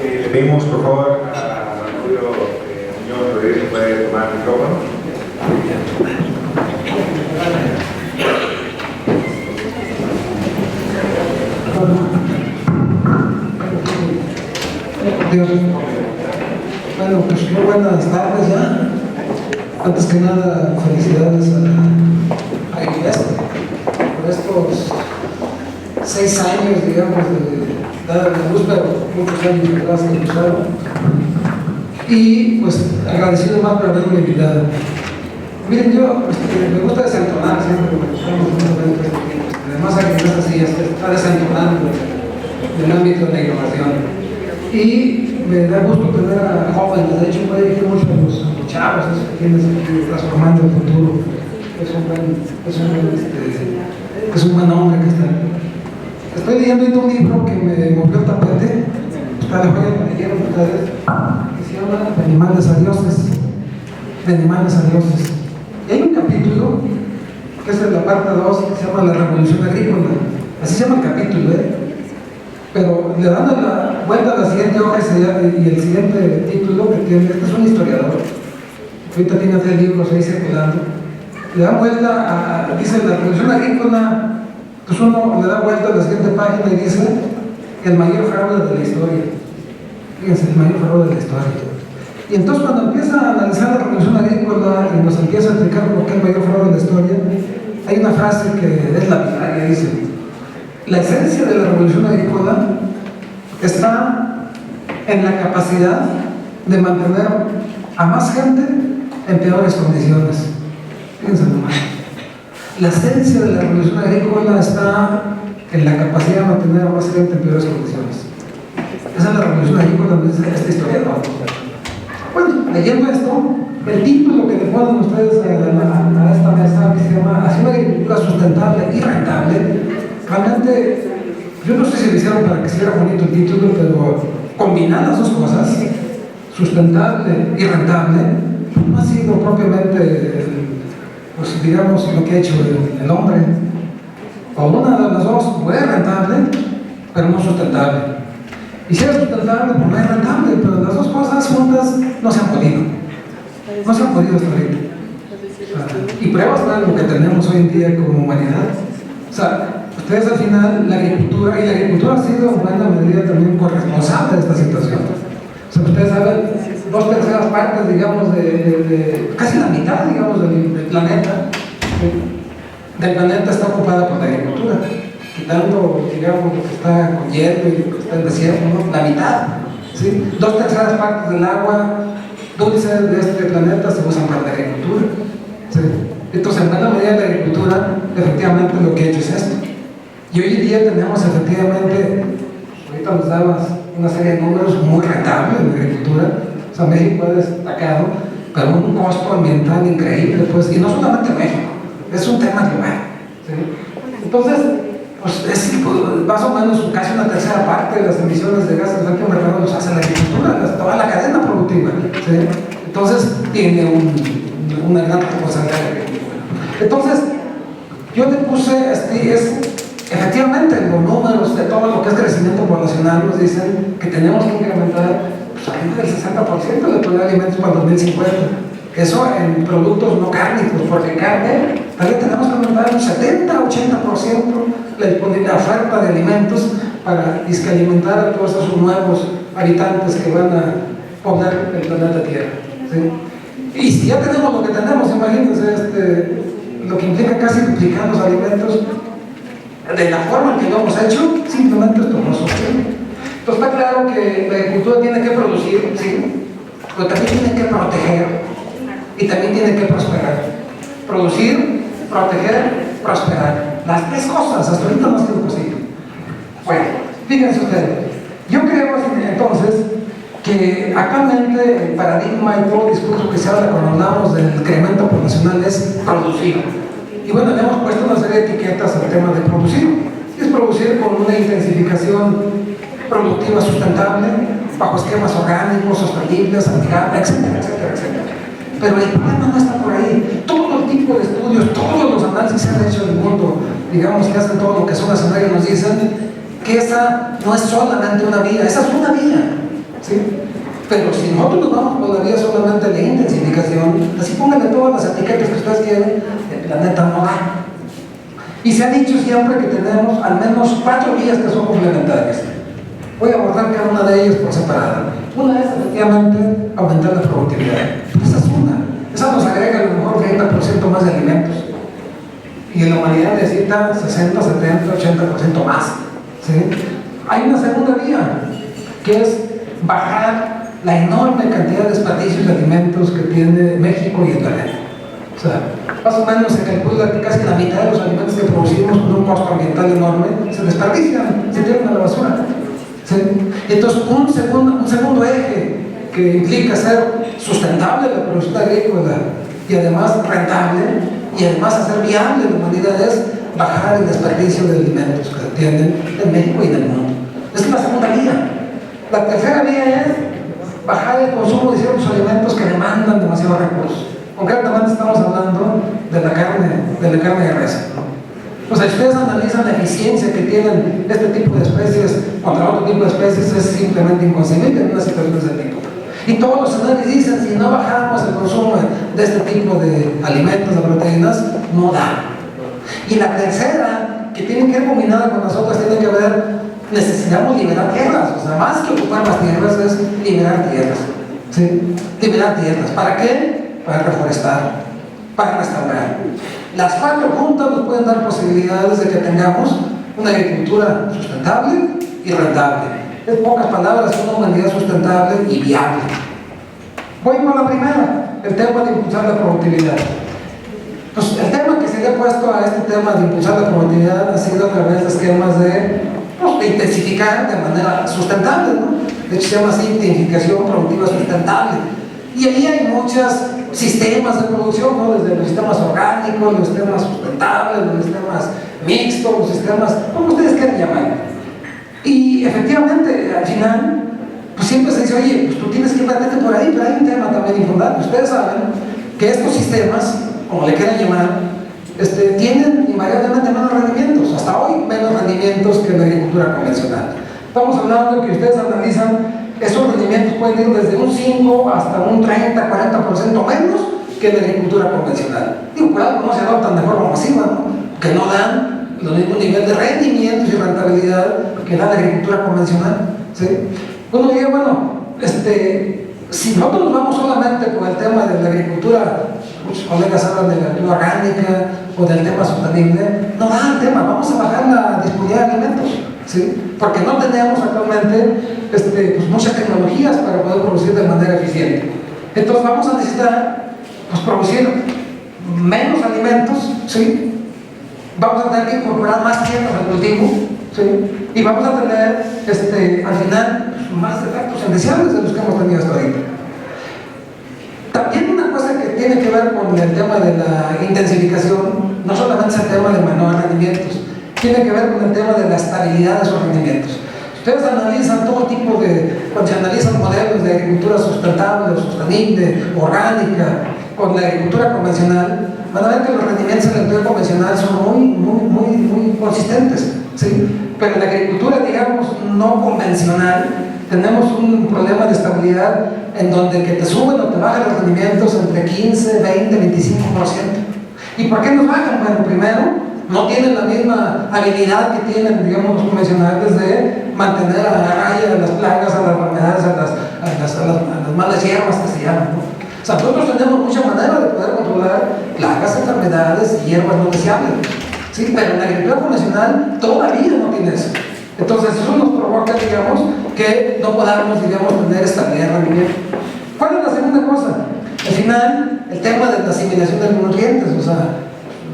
Le pedimos, por favor, a Arturo Muñoz Rodríguez, que puede tomar el micrófono. Bueno, pues muy buenas tardes ya. Antes que nada, felicidades a Iglesia por estos 6 años, digamos, de dar la luz, pero muchos años de clase que usaron. Y pues agradecido más por haberme invitado. Miren, yo me gusta desentonar siempre porque estamos en un momento que además aquí en esta silla está desentonando del ámbito de la innovación. Y me da gusto tener a jóvenes, de hecho puede dirigir mucho a los chavos, esos que tienes aquí transformando el futuro. Es un buen hombre que está. Estoy leyendo un libro que me movió el tapete, está de joya, me leyeron ustedes, que se llama De animales a dioses. De animales a dioses. Y hay un capítulo, que es en la parte 2, que se llama La Revolución Agrícola. Así se llama el capítulo, pero le dan la vuelta a la siguiente hoja y el siguiente título que tiene, este es un historiador, que ahorita tiene 3 libros ahí circulando, le dan vuelta dice la revolución agrícola, pues uno le da vuelta a la siguiente página y dice el mayor fraude de la historia. Fíjense, el mayor fraude de la historia. Y entonces cuando empieza a analizar la revolución agrícola y nos empieza a explicar por qué el mayor fraude de la historia, hay una frase que es lapidaria, dice: la esencia de la revolución agrícola está en la capacidad de mantener a más gente en peores condiciones. Fíjense nomás. La esencia de la revolución agrícola está en la capacidad de mantener a más gente en peores condiciones. Esa es la revolución agrícola, dice esta historia. Bueno, leyendo esto, el título que le ponen ustedes a esta mesa, que se llama Hacia una agricultura sustentable y rentable, realmente, yo no sé si lo hicieron para que sea bonito el título, pero combinar las dos cosas, sustentable y rentable, no ha sido propiamente, pues digamos, lo que ha hecho el hombre. O una de las dos, o es rentable, pero no sustentable. Y si es sustentable, pues no es rentable, pero las dos cosas juntas no se han podido. No se han podido hasta ahorita. Y pruebas de lo que tenemos hoy en día como humanidad. O sea, ustedes al final, la agricultura ha sido en buena medida también corresponsable de esta situación. O sea, ustedes saben, 2/3 partes, digamos, casi la mitad, digamos, del planeta está ocupada por la agricultura. quitando, digamos, lo que está con hielo y lo que está en desierto, ¿no? La mitad, ¿sí? 2/3 partes del agua dulce de este planeta se usan para la agricultura, ¿sí? Entonces, en buena medida la agricultura, efectivamente, lo que ha hecho es esto. Y hoy en día tenemos, efectivamente, ahorita nos dabas una serie de números muy rentables en la agricultura. O sea, México ha destacado, pero un costo ambiental increíble, pues, y no solamente México, es un tema global, ¿sí? Entonces, pues es más o menos casi una tercera parte de las emisiones de gases de efecto invernadero los hace la agricultura, toda la cadena productiva, ¿sí? Entonces, tiene una gran responsabilidad la agricultura. Entonces, yo te puse, efectivamente, los números de todo lo que es crecimiento poblacional nos dicen que tenemos que incrementar pues, arriba del 60% de la producción de alimentos para 2050. Eso en productos no cárnicos, porque en carne también tenemos que aumentar un 70-80% la oferta de alimentos para alimentar a todos esos nuevos habitantes que van a poblar el planeta Tierra, ¿sí? Y si ya tenemos lo que tenemos, imagínense lo que implica casi duplicar los alimentos de la forma en que lo hemos hecho, simplemente esto no es posible. Entonces está claro que la agricultura tiene que producir, sí, pero también tiene que proteger y también tiene que prosperar. Producir, proteger, prosperar. Las tres cosas, hasta ahorita no ha sido posible. Bueno, fíjense ustedes, yo creo entonces que actualmente el paradigma y todo el discurso que se habla cuando hablamos del incremento poblacional es producir. Y bueno, le hemos puesto una serie de etiquetas al tema de producir. Es producir con una intensificación productiva sustentable, bajo esquemas orgánicos, sostenibles, amigables, etcétera, etcétera, etcétera. Pero el problema no está por ahí. Todo el tipo de estudios, todos los análisis que se han hecho en el mundo, digamos que hacen todo lo que son escenarios, nos dicen que esa no es solamente una vía, esa es una vía, ¿sí? Pero si nosotros nos vamos por la vía solamente de intensificación, así pónganle todas las etiquetas que ustedes quieren, el planeta no da. Y se ha dicho siempre que tenemos al menos 4 vías que son complementarias. Voy a abordar cada una de ellas por separado. Una es efectivamente aumentar la productividad. Esa es una. Esa nos agrega a lo mejor 30% más de alimentos. Y en la humanidad necesita 60, 70, 80% más, ¿sí? Hay una segunda vía, que es bajar la enorme cantidad de desperdicios de alimentos que tiene México y el planeta. O sea, más o menos se calcula que casi la mitad de los alimentos que producimos con un costo ambiental enorme se desperdician, se tiran a la basura, ¿sí? Entonces, un segundo eje que implica ser sustentable la producción agrícola y además rentable y además hacer viable la humanidad es bajar el desperdicio de alimentos que se tienen en México y en el mundo. Esa es la segunda vía. La tercera vía es bajar el consumo de ciertos alimentos que demandan demasiados recursos. Concretamente estamos hablando de la carne de res. O sea, si ustedes analizan la eficiencia que tienen este tipo de especies contra otro tipo de especies, es simplemente inconcebible en una situación de ese tipo. Y todos los análisis dicen, si no bajamos el consumo de este tipo de alimentos, de proteínas, no da. Y la tercera, que tiene que ir combinada con las otras, tiene que ver, necesitamos liberar tierras. O sea, más que ocupar las tierras es liberar tierras, ¿sí? Liberar tierras. ¿Para qué? Para reforestar, para restaurar. Las 4 juntas nos pueden dar posibilidades de que tengamos una agricultura sustentable y rentable. En pocas palabras, una humanidad sustentable y viable. Voy por la primera, el tema de impulsar la productividad. Pues el tema que se le ha puesto a este tema de impulsar la productividad ha sido a través de esquemas de intensificar de manera sustentable, ¿no? De hecho se llama así, intensificación productiva sustentable. Y ahí hay muchos sistemas de producción, ¿no? Desde los sistemas orgánicos, los sistemas sustentables, los sistemas mixtos, los sistemas, como ustedes quieran llamar. Y efectivamente, al final, pues siempre se dice, oye, pues tú tienes que meterte por ahí, pero hay un tema también importante. Ustedes saben que estos sistemas, como le quieran llamar, tienen invariablemente menos rendimientos, hasta hoy menos rendimientos que la agricultura convencional. Estamos hablando que ustedes analizan, esos rendimientos pueden ir desde un 5 hasta un 30, 40% menos que la agricultura convencional. Digo, por algo no se adoptan de forma masiva, ¿no? Que no dan el mismo nivel de rendimientos y rentabilidad que da la agricultura convencional, ¿sí? Uno diría, bueno, si nosotros nos vamos solamente con el tema de la agricultura muchos colegas hablan de la agricultura orgánica o del tema sostenible, no da el tema, vamos a bajar la disponibilidad de alimentos, ¿sí? Porque no tenemos actualmente pues muchas tecnologías para poder producir de manera eficiente. Entonces vamos a necesitar pues, producir menos alimentos, ¿sí? Vamos a tener que incorporar más tierras al cultivo, ¿sí? Y vamos a tener al final más efectos indeseables de los que hemos tenido hasta ahorita. También una cosa que tiene que ver con el tema de la intensificación, no solamente es el tema de menores rendimientos, tiene que ver con el tema de la estabilidad de esos rendimientos. Ustedes analizan todo tipo de, cuando se analizan modelos de agricultura sustentable, sostenible, orgánica, con la agricultura convencional, van a ver que los rendimientos en la agricultura convencional son muy consistentes, ¿sí? Pero en la agricultura, digamos, no convencional, tenemos un problema de estabilidad en donde que te suben o te bajan los rendimientos entre 15, 20, 25%. ¿Y por qué nos bajan? Bueno, primero, no tienen la misma habilidad que tienen, digamos, los convencionales de mantener a raya las plagas, a las enfermedades, a las malas hierbas que se llaman, ¿no? O sea, nosotros tenemos mucha manera de poder controlar plagas, enfermedades y hierbas no deseables, ¿sí? Pero en la agricultura convencional todavía no tiene eso. Entonces eso nos provoca, digamos, que no podamos, digamos, tener estabilidad de rendimiento. ¿Cuál es la segunda cosa? Al final, el tema de la asimilación de los nutrientes, o sea,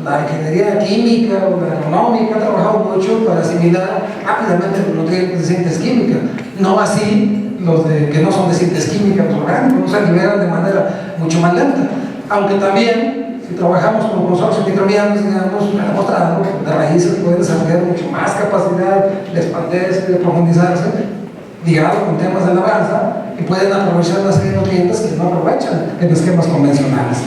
la ingeniería química o la agronómica ha trabajado mucho para asimilar rápidamente los nutrientes de síntesis química, no así los que no son de síntesis química, los orgánicos, se liberan de manera mucho más lenta. Aunque también, si trabajamos con consorcios microbianos, digamos, me ha demostrado que de raíces pueden desarrollar mucho más capacidad de expandirse, de profundizarse, ligado con temas de labranza, y pueden aprovechar una serie de nutrientes que no aprovechan en esquemas convencionales.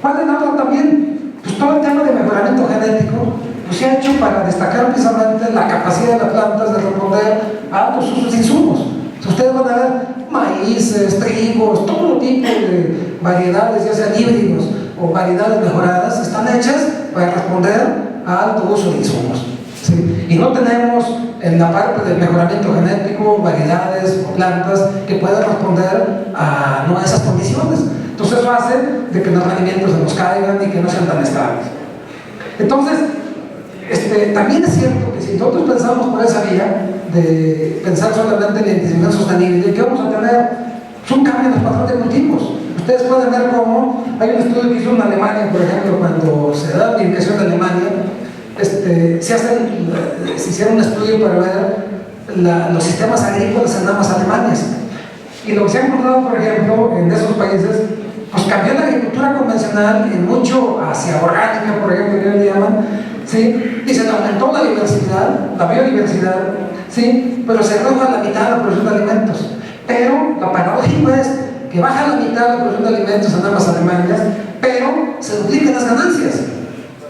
¿Cuál es la otra también? Pues todo el tema de mejoramiento genético pues, se ha hecho para destacar precisamente la capacidad de las plantas de responder a altos usos de insumos. Ustedes van a ver maíces, trigos, todo tipo de variedades, ya sean híbridos o variedades mejoradas, están hechas para responder a alto uso de insumos, ¿sí? Y no tenemos en la parte del mejoramiento genético variedades o plantas que puedan responder a esas condiciones. Entonces eso hace de que los rendimientos se nos caigan y que no sean tan estables. Entonces, también es cierto que si nosotros pensamos por esa vía de pensar solamente en la intensificación sostenible, ¿qué vamos a tener? Es un cambio en los patrones de cultivos. Ustedes pueden ver cómo hay un estudio que hizo en Alemania, por ejemplo, cuando se da la unificación de Alemania, se hicieron un estudio para ver los sistemas agrícolas en ambas Alemanias. Y lo que se ha encontrado, por ejemplo, en esos países, pues cambió la agricultura convencional en mucho hacia orgánica, por ejemplo, que le llaman, ¿sí? Y se aumentó la biodiversidad, ¿sí? Pero se redujo a la mitad la producción de alimentos. Pero la paradójica es que baja la mitad la producción de alimentos en ambas Alemanias, pero se duplican las ganancias.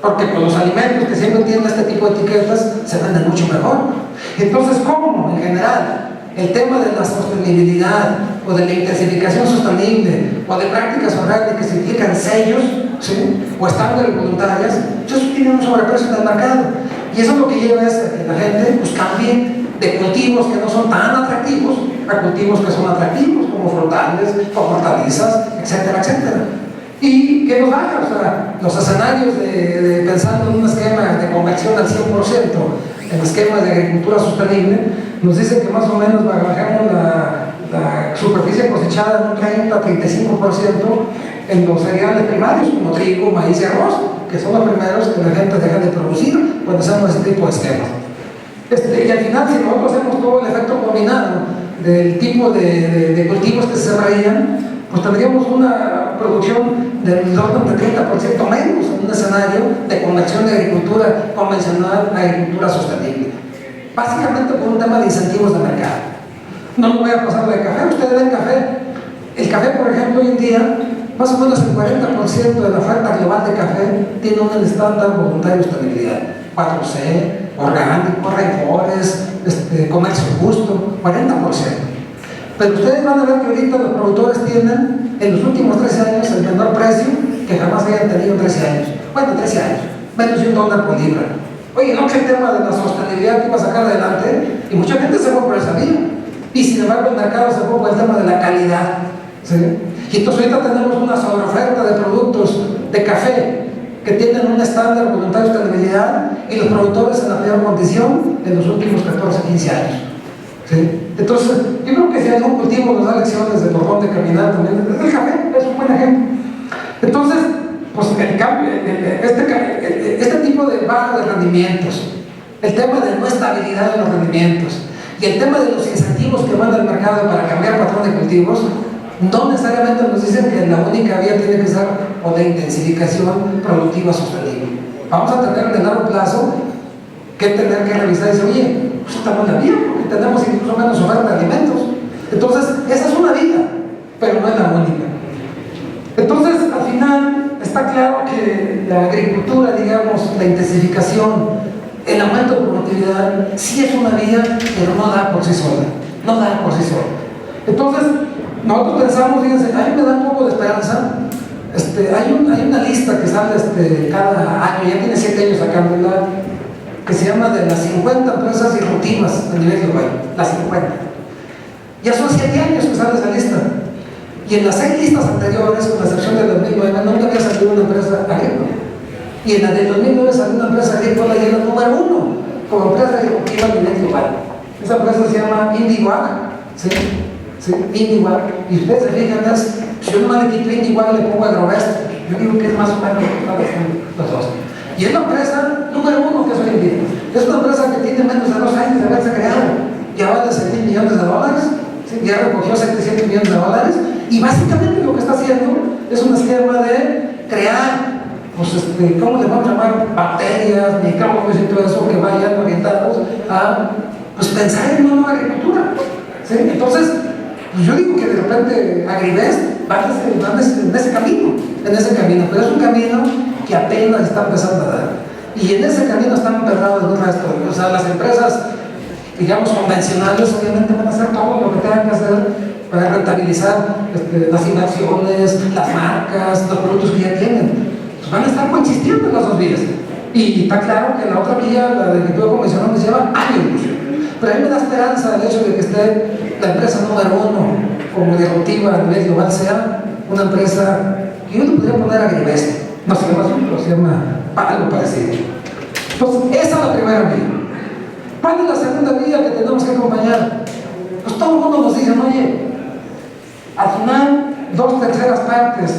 Porque pues, los alimentos que siempre tienen este tipo de etiquetas se venden mucho mejor. Entonces, ¿cómo? En general, el tema de la sostenibilidad o de la intensificación sostenible o de prácticas orgánicas que implican sellos, ¿sí? O estándares voluntarias, eso tiene un sobreprecio en el mercado. Y eso lo que lleva es a que la gente pues, cambie de cultivos que no son tan atractivos a cultivos que son atractivos, como frutales, como hortalizas, etcétera, etcétera. ¿Y qué nos baja? O sea, los escenarios de pensando en un esquema de conversión al 100%, en esquemas de agricultura sostenible, nos dicen que más o menos bajamos la superficie cosechada en un 30-35% en los cereales primarios, como trigo, maíz y arroz, que son los primeros que la gente deja de producir cuando hacemos este tipo de esquemas. Y al final, si nosotros hacemos todo el efecto combinado del tipo de cultivos que se sembrarían, pues tendríamos una producción del orden de 30% menos en un escenario de conversión de agricultura convencional a agricultura sostenible. Básicamente por un tema de incentivos de mercado. No me voy a pasar de café, ustedes ven café. El café, por ejemplo, hoy en día, más o menos el 40% de la oferta global de café tiene un estándar voluntario de sostenibilidad. 4C, orgánico, rainforest, comercio justo, 40%. Pero ustedes van a ver que ahorita los productores tienen en los últimos 13 años el menor precio que jamás hayan tenido en 13 años. Bueno, 13 años, menos de $1 por libra. Oye, no que el tema de la sostenibilidad que iba a sacar adelante, y mucha gente se fue por esa vía. Y sin embargo el mercado se fue por el tema de la calidad. ¿sí? Y entonces ahorita tenemos una sobreoferta de productos de café que tienen un estándar voluntario de estabilidad y los productores en la peor condición en los últimos 14, 15 años. ¿Sí? Entonces, yo creo que si algún cultivo nos da lecciones de por dónde caminar también, el café es un buen ejemplo. Entonces, pues el cambio, este tipo de baja de rendimientos, el tema de no estabilidad en los rendimientos y el tema de los incentivos que van al mercado para cambiar patrón de cultivos, no necesariamente nos dicen que la única vía tiene que ser o de intensificación productiva sostenible. Vamos a tener en el largo plazo que tener que revisar y decir, oye, pues esta no es la vía, porque tenemos incluso menos oferta de alimentos. Entonces, esa es una vía, pero no es la única. Entonces, al final, está claro que la agricultura, digamos, la intensificación, el aumento de productividad, sí es una vía, pero no da por sí sola. No da por sí sola. Entonces, nosotros pensamos, fíjense, a mí me da un poco de esperanza. Hay una lista que sale cada año, ya tiene 7 años sacándola, que se llama de las 50 empresas disruptivas a nivel global. Las 50. Ya son 7 años que sale esa lista. Y en las 6 listas anteriores, con la excepción del 2009, nunca había salido una empresa agrícola. Y en la del 2009 salió una empresa agrícola y era el número 1 como empresa disruptiva a nivel global. Esa empresa se llama IndyWag, ¿sí? IndyWag. Y ustedes se fijan, si yo no le quito IndyWag y le pongo Agrobest, yo digo que es más o menos los dos. Y es la empresa número 1 que es hoy en día. Es una empresa que tiene menos de 2 años de haberse creado. Ya vale $7 millones, ¿sí? Ya recogió $700 millones. Y básicamente lo que está haciendo es un esquema de crear, pues, ¿cómo le vamos a llamar? Bacterias, microbios y todo eso que vayan orientados a, pues, pensar en una nueva agricultura. ¿Sí? Entonces, pues yo digo que de repente Agribest va en ese camino, pero es un camino que apenas está empezando a dar. Y en ese camino están empedrados en un resto. O sea, las empresas, digamos, convencionales, obviamente van a hacer todo lo que tengan que hacer para rentabilizar las inversiones, las marcas, los productos que ya tienen. Pues van a estar coexistiendo en las dos vías. Y está claro que la otra vía, la de agricultura convencional, nos lleva años. Pero a mí me da esperanza el hecho de que esté la empresa número 1 como disruptiva a nivel global, sea una empresa que yo le podría poner Agribest. No se llama así, pero se llama algo parecido. Entonces, esa es la primera vía. ¿Cuál es la segunda vía que tenemos que acompañar? Pues todo el mundo nos dice, oye, al final, 2/3 partes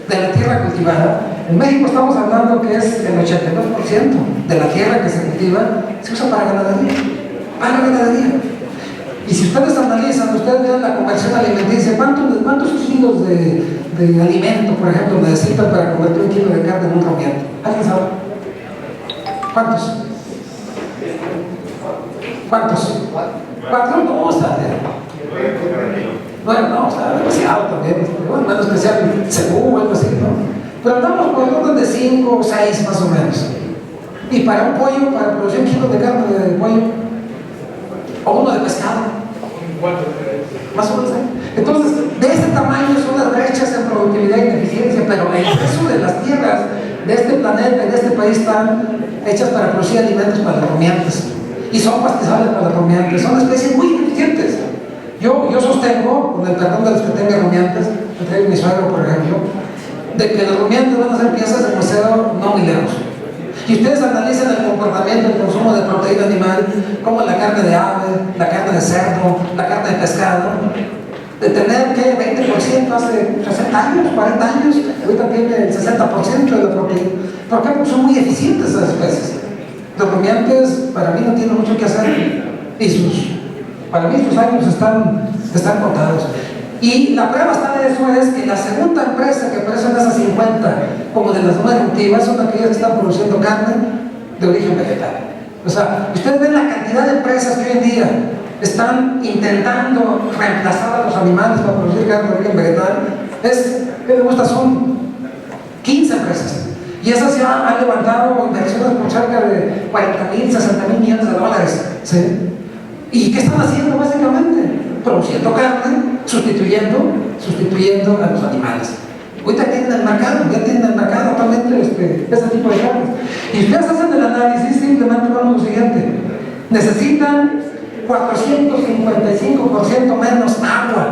de la tierra cultivada, en México estamos hablando que es el 82% de la tierra que se cultiva, se usa para ganadería. Para ganadería. Y si ustedes analizan, ustedes vean la conversión alimenticia, ¿cuántos kilos de alimento, por ejemplo, necesitan para convertir 1 kilo de carne en un rumiante? ¿Alguien sabe? ¿Cuántos? ¿Cuántos? ¿4? No, está bien. Bueno, no, está demasiado también. Bueno, menos especial, cebú o algo así, ¿no? Pero andamos por el orden de 5 o 6 más o menos. Y para un pollo, para producir 1 kilo de carne de pollo, o uno de pescado. Más o menos. Entonces, de este tamaño son las brechas en productividad y en eficiencia, pero el resto de las tierras de este planeta y de este país están hechas para producir alimentos para los rumiantes. Y son pastizables para los rumiantes. Son especies muy eficientes. Yo sostengo, con el perdón de los que tengan rumiantes, entre mi suegro, por ejemplo, de que los rumiantes van a ser piezas de museo no muy lejos. Y ustedes analizan el comportamiento, el consumo de proteína animal, como la carne de ave, la carne de cerdo, la carne de pescado, de tener que 20% hace 60 años, 40 años, ahorita tiene el 60% de la proteína. ¿Por qué? Porque son muy eficientes esas especies. Los rumiantes, para mí, no tienen mucho que hacer, y para mí sus años están contados. Y la prueba está de eso es que la segunda empresa que aparece en esas 50, como de las no disruptivas, son aquellas que están produciendo carne de origen vegetal. O sea, ustedes ven la cantidad de empresas que hoy en día están intentando reemplazar a los animales para producir carne de origen vegetal. ¿Qué les gusta? Son 15 empresas. Y esas ya han levantado inversiones por cerca de 40,000, 60,000 millones de dólares. ¿Sí? ¿Y qué están haciendo básicamente? Produciendo carne, sustituyendo a los animales. Ahorita tienen el mercado, actualmente ese tipo de carne. Y ustedes hacen el análisis, simplemente vamos a lo siguiente. Necesitan 455% menos agua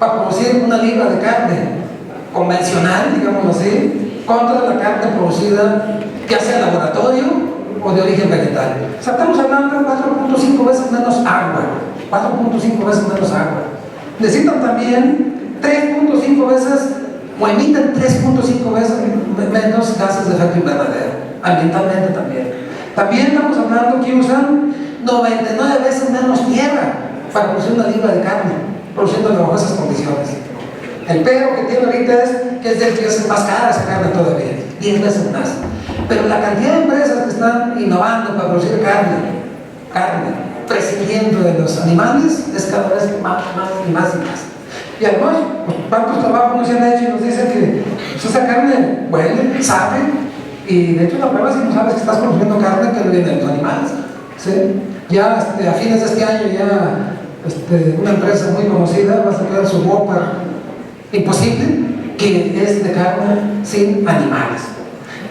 para producir una libra de carne convencional, digámoslo así, contra la carne producida ya sea en laboratorio o de origen vegetal. O sea, estamos hablando de 4.5 veces menos agua, 4.5 veces menos agua. Necesitan también 3.5 veces o emiten 3.5 veces menos gases de efecto invernadero, ambientalmente también. También estamos hablando que usan 99 veces menos tierra para producir una libra de carne, produciéndola bajo esas condiciones. El pero que tiene ahorita es que es 10 veces más cara esa carne todavía, 10 veces más. Pero la cantidad de empresas que están innovando para producir carne, prescindiendo de los animales, es cada vez más y más. Y además, pues, ¿cuántos trabajos nos han hecho y nos dicen que pues, esa carne huele, sabe? Y de hecho la prueba es que no sabes que estás consumiendo carne que viene de los animales, ¿sí? Ya a fines de este año una empresa muy conocida va a sacar su Whopper imposible, que es de carne sin animales.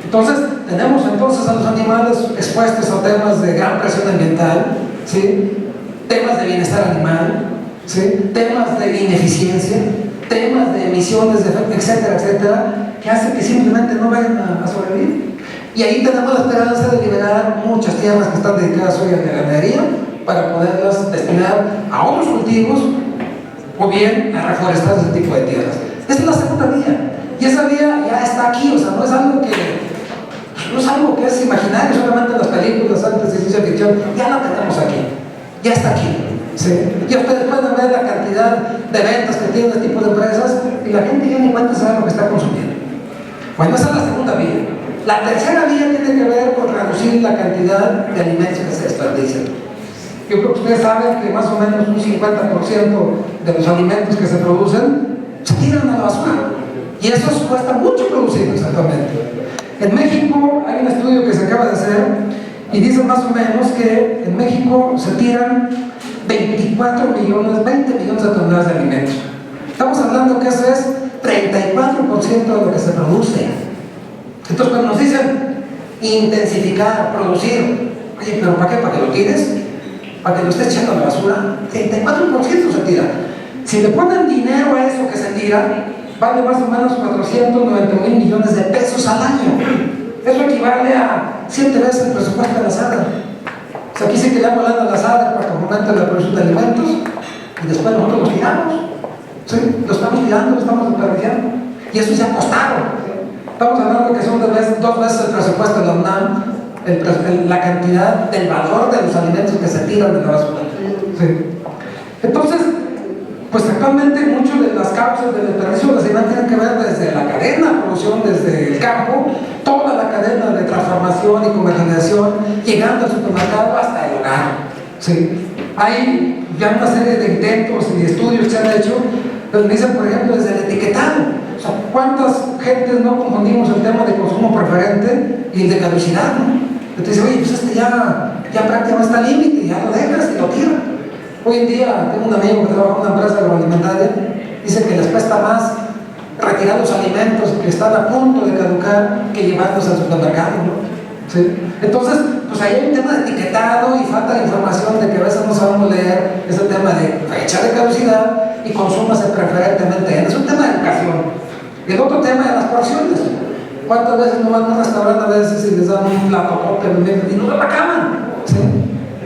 Entonces tenemos a los animales expuestos a temas de gran presión ambiental, ¿sí? Temas de bienestar animal, ¿sí? Temas de ineficiencia, temas de emisiones de efecto, etcétera, etcétera, que hace que simplemente no vayan a sobrevivir. Y ahí tenemos la esperanza de liberar muchas tierras que están dedicadas hoy a la ganadería para poderlas destinar a otros cultivos o bien a reforestar ese tipo de tierras. Esa es la segunda vía. Y esa vía ya está aquí, o sea, no es algo que es imaginario solamente en las películas antes de ciencia ficción, ya la tenemos aquí, ya está aquí. ¿Sí? Y ustedes pueden ver la cantidad de ventas que tienen este tipo de empresas y la gente ya ni cuenta sabe lo que está consumiendo. Bueno, esa es la segunda vía. La tercera vía tiene que ver con reducir la cantidad de alimentos que se desperdician. Yo creo que ustedes saben que más o menos un 50% de los alimentos que se producen se tiran a la basura. Y eso cuesta mucho producir, exactamente. En México hay un estudio que se acaba de hacer y dice más o menos que en México se tiran 20 millones de toneladas de alimentos. Estamos hablando que eso es 34% de lo que se produce. Entonces cuando nos dicen intensificar, producir, oye, ¿pero para qué? ¿Para que lo tires? ¿Para que lo estés echando a la basura? 34% se tira. Si le ponen dinero a eso que se tira, vale más o menos 490,000 millones de pesos al año. Eso equivale a 7 veces el presupuesto de la SADA. O sea, aquí sí que le damos lana a la SADA para que aumente la producción de alimentos y después nosotros los tiramos. ¿Sí? Lo estamos tirando, lo estamos desperdiciando. Y eso se ha costado. Estamos hablando que son 2 veces el presupuesto de la UNAM, la cantidad del valor de los alimentos que se tiran de la basura. ¿Sí? Entonces, pues actualmente muchas de las causas del desperdicio de la tienen que ver desde la cadena de producción, desde el campo, toda la cadena de transformación y comercialización, llegando al supermercado hasta el hogar. ¿Sí? Hay ya una serie de intentos y estudios que se han hecho, donde dicen, por ejemplo, desde el etiquetado. O sea, ¿cuántas gentes no confundimos el tema de consumo preferente y el de caducidad, ¿no? Entonces, oye, pues ya prácticamente está al límite, ya lo dejas y lo tiras. Hoy en día tengo un amigo que trabaja en una empresa agroalimentaria, dice que les cuesta más retirar los alimentos que están a punto de caducar que llevarlos al supermercado, ¿no? ¿Sí? Entonces, pues ahí hay un tema de etiquetado y falta de información de que a veces no sabemos leer ese tema de fecha de caducidad y consúmase preferentemente en. Es un tema de educación. Y el otro tema de las porciones. ¿Cuántas veces no van a un restaurante a veces y les dan un plato y no se la acaban? ¿Sí?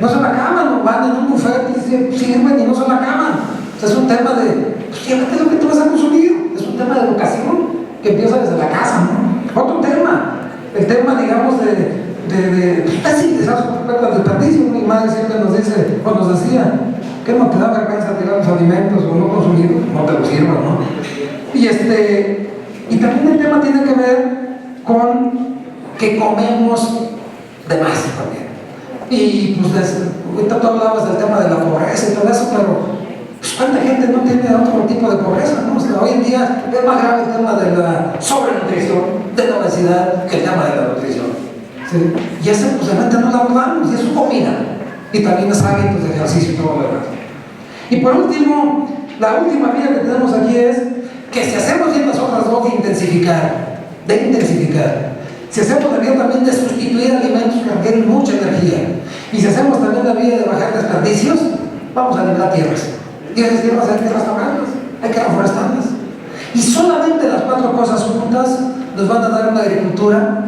No se la acaban, o van en un buffet y sirven y no se la acaban. O sea, es un tema de, pues fíjate lo que tú vas a consumir. Es un tema de educación que empieza desde la casa, ¿no? Otro tema, el tema, digamos, está civilizado respecto al desperdicio. Mi madre siempre nos dice, o nos decía, que no te da vergüenza tirar los alimentos o no consumirlos, no te los sirvan, ¿no? Y también el tema tiene que ver con que comemos de más también. Y pues ahorita tú hablabas del tema de la pobreza y todo eso, pero pues, ¿cuánta gente no tiene otro tipo de pobreza, ¿no? O sea, hoy en día es más grave el tema de la sobrenutrición, de la obesidad, que el tema de la nutrición. ¿Sí? Y ese pues realmente no lo abordamos, y es su comida. Y también es hábitos de ejercicio y todo lo demás. Y por último, la última vía que tenemos aquí es que si hacemos bien las otras dos de intensificar, si hacemos la vía también de sustituir alimentos que requieren mucha energía, y si hacemos también la vía de bajar desperdicios, vamos a liberar tierras. Y esas tierras hay tierras francas. hay que reforestarlas. Y solamente las 4 cosas juntas nos van a dar una agricultura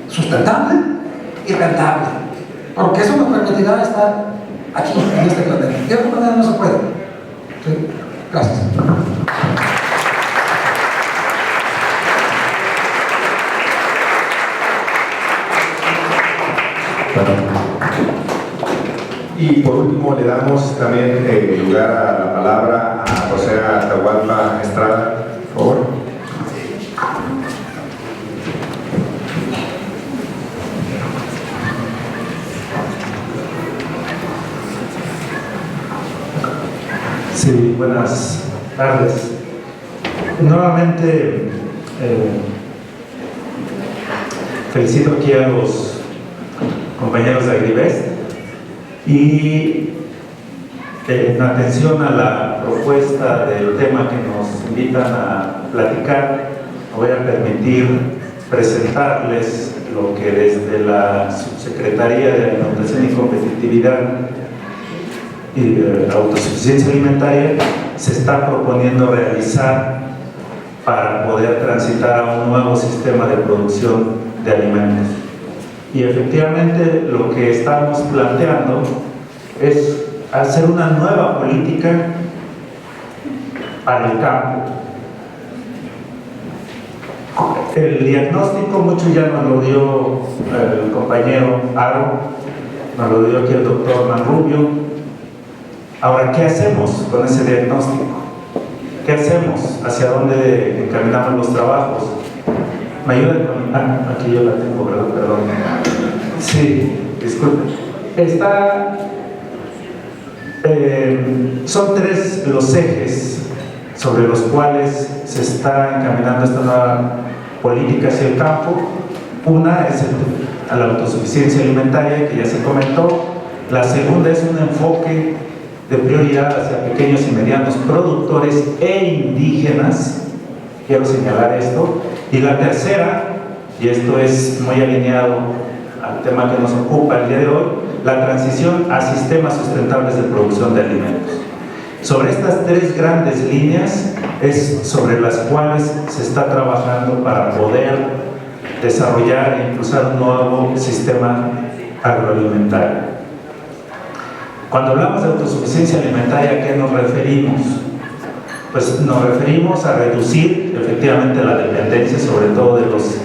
sustentable y rentable, porque eso nos permitirá estar aquí, en este planeta. De otra manera no se puede. ¿Sí? Gracias. Y por último le damos también lugar a la palabra a José Atahualpa Estrada, por favor. Sí, buenas tardes. Nuevamente felicito aquí a los compañeros de Agribest y en atención a la propuesta del tema que nos invitan a platicar, me voy a permitir presentarles lo que desde la Subsecretaría de Alimentación y Competitividad y Autosuficiencia Alimentaria se está proponiendo realizar para poder transitar a un nuevo sistema de producción de alimentos. Y efectivamente lo que estamos planteando es hacer una nueva política para el campo. El diagnóstico mucho ya nos lo dio el compañero Aro, nos lo dio aquí el doctor Manrubio. Ahora, ¿qué hacemos con ese diagnóstico? ¿Qué hacemos? ¿Hacia dónde encaminamos los trabajos? ¿Me ayudan con...? Aquí yo la tengo, ¿verdad? Perdón. Sí, disculpe. Son 3 los ejes sobre los cuales se está encaminando esta nueva política hacia el campo. Una es a la autosuficiencia alimentaria, que ya se comentó. La segunda es un enfoque de prioridad hacia pequeños y medianos productores e indígenas, quiero señalar esto. Y la tercera, y esto es muy alineado al tema que nos ocupa el día de hoy, la transición a sistemas sustentables de producción de alimentos. Sobre estas 3 grandes líneas es sobre las cuales se está trabajando para poder desarrollar e impulsar un nuevo sistema agroalimentario. Cuando hablamos de autosuficiencia alimentaria, ¿a qué nos referimos? Pues nos referimos a reducir efectivamente la dependencia, sobre todo de los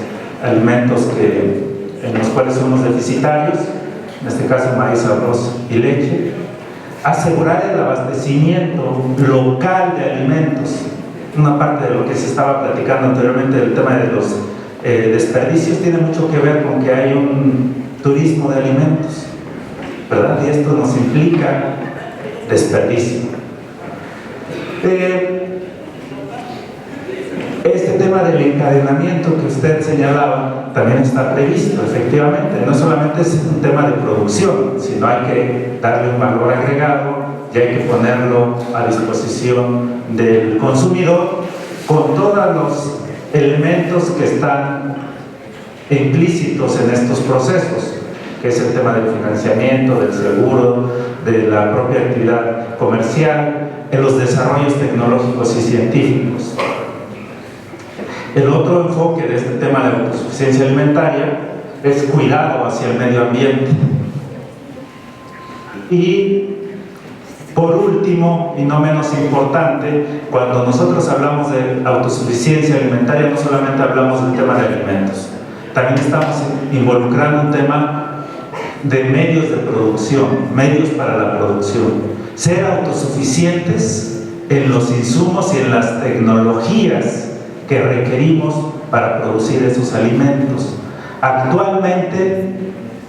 alimentos en los cuales somos deficitarios, en este caso maíz, arroz y leche, asegurar el abastecimiento local de alimentos. Una parte de lo que se estaba platicando anteriormente del tema de los desperdicios tiene mucho que ver con que hay un turismo de alimentos, ¿verdad? Y esto nos implica desperdicio. Este tema del encadenamiento que usted señalaba también está previsto, efectivamente. No solamente es un tema de producción, sino hay que darle un valor agregado y hay que ponerlo a disposición del consumidor con todos los elementos que están implícitos en estos procesos, que es el tema del financiamiento, del seguro, de la propia actividad comercial, en los desarrollos tecnológicos y científicos. El otro enfoque de este tema de autosuficiencia alimentaria es cuidado hacia el medio ambiente. Y por último, y no menos importante, cuando nosotros hablamos de autosuficiencia alimentaria, no solamente hablamos del tema de alimentos, también estamos involucrando un tema de medios de producción, medios para la producción. Ser autosuficientes en los insumos y en las tecnologías que requerimos para producir esos alimentos. Actualmente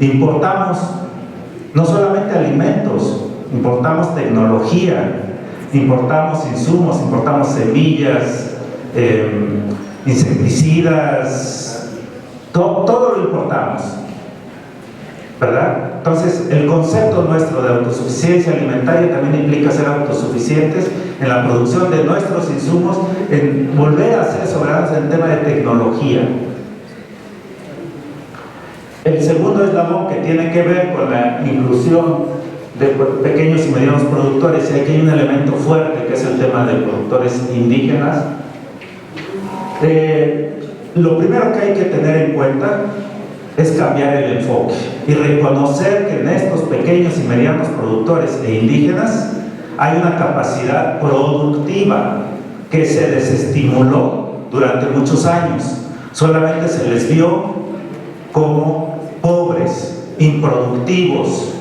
importamos no solamente alimentos, importamos tecnología, importamos insumos, importamos semillas, insecticidas, todo lo importamos, ¿verdad? Entonces, el concepto nuestro de autosuficiencia alimentaria también implica ser autosuficientes en la producción de nuestros insumos, en volver a ser soberanos en el tema de tecnología. El segundo eslabón, que tiene que ver con la inclusión de pequeños y medianos productores, y aquí hay un elemento fuerte que es el tema de productores indígenas. Lo primero que hay que tener en cuenta es cambiar el enfoque y reconocer que en estos pequeños y medianos productores e indígenas hay una capacidad productiva que se desestimuló durante muchos años. Solamente se les vio como pobres, improductivos,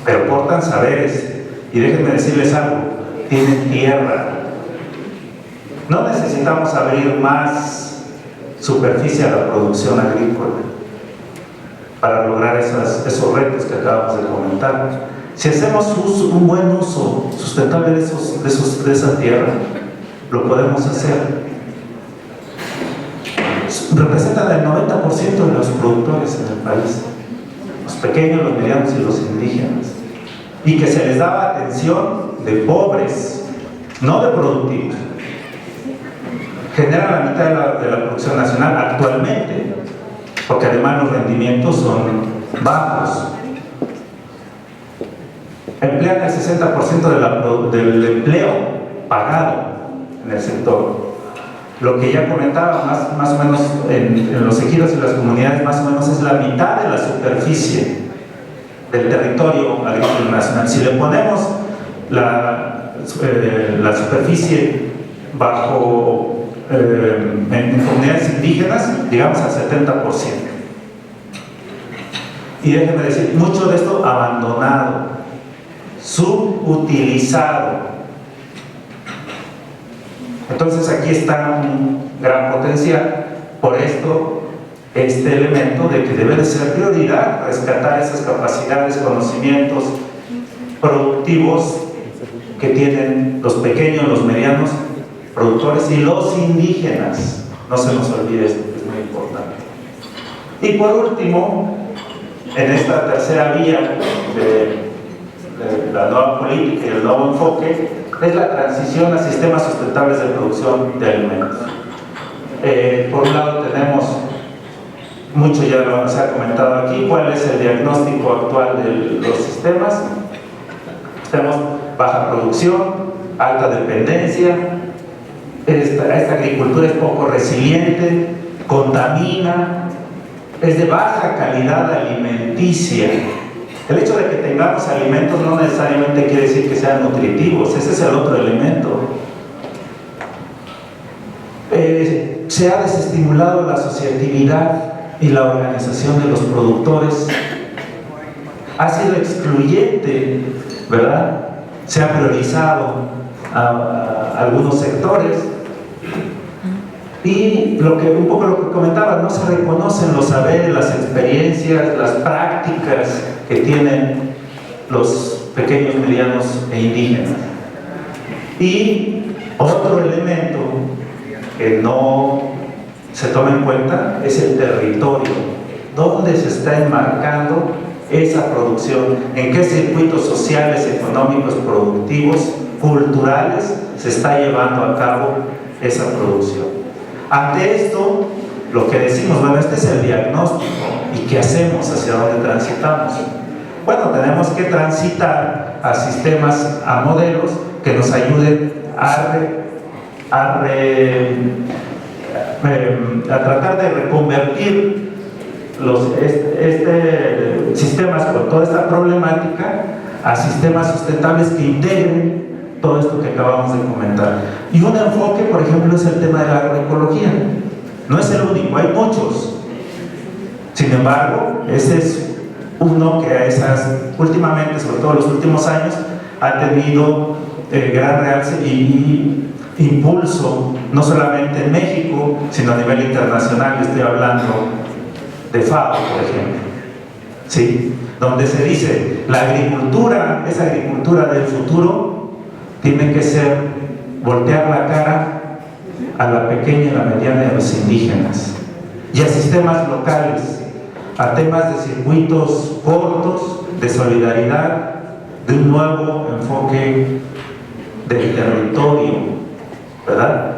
pero portan saberes, y déjenme decirles algo, tienen tierra. No necesitamos abrir más superficie a la producción agrícola para lograr esos retos que acabamos de comentar. Si hacemos un buen uso sustentable de esa tierra, lo podemos hacer. Representan el 90% de los productores en el país, los pequeños, los medianos y los indígenas, y que se les daba atención de pobres, no de productivos. Generan la mitad de la producción nacional actualmente, porque además los rendimientos son bajos. Emplean el 60% del empleo pagado en el sector. Lo que ya comentaba, más o menos en los ejidos y las comunidades, más o menos es la mitad de la superficie del territorio agrícola nacional. Si le ponemos la superficie bajo en comunidades indígenas, llegamos al 70%. Y déjenme decir, mucho de esto abandonado, subutilizado. Entonces aquí está un gran potencial. Por esto, este elemento de que debe de ser prioridad rescatar esas capacidades, conocimientos productivos que tienen los pequeños, los medianos productores y los indígenas. No se nos olvide esto, que es muy importante. Y por último, en esta tercera vía de la nueva política y el nuevo enfoque, es la transición a sistemas sustentables de producción de alimentos. Por un lado tenemos, mucho ya se ha comentado aquí, cuál es el diagnóstico actual de los sistemas. Tenemos baja producción, alta dependencia, esta agricultura es poco resiliente, contamina, es de baja calidad alimenticia. El hecho de que tengamos alimentos no necesariamente quiere decir que sean nutritivos, ese es el otro elemento. Se ha desestimulado la asociatividad y la organización de los productores. Ha sido excluyente, ¿verdad? Se ha priorizado a algunos sectores. Y un poco lo que comentaba, no se reconocen los saberes, las experiencias, las prácticas que tienen los pequeños, medianos e indígenas. Y otro elemento que no se toma en cuenta es el territorio. ¿Dónde se está enmarcando esa producción? ¿En qué circuitos sociales, económicos, productivos, culturales se está llevando a cabo esa producción? Ante esto, lo que decimos, bueno, este es el diagnóstico, ¿y qué hacemos? ¿Hacia dónde transitamos? Bueno, tenemos que transitar a sistemas, a modelos que nos ayuden a tratar de reconvertir sistemas con toda esta problemática a sistemas sustentables que integren todo esto que acabamos de comentar. Y un enfoque, por ejemplo, es el tema de la agroecología. No es el único, hay muchos. Sin embargo, ese es uno que últimamente, sobre todo en los últimos años, ha tenido gran realce y impulso, no solamente en México, sino a nivel internacional. Estoy hablando de FAO, por ejemplo, ¿sí? Donde se dice, la agricultura, esa agricultura del futuro, tiene que ser voltear la cara a la pequeña y la mediana de los indígenas y a sistemas locales, a temas de circuitos cortos, de solidaridad, de un nuevo enfoque del territorio, ¿verdad?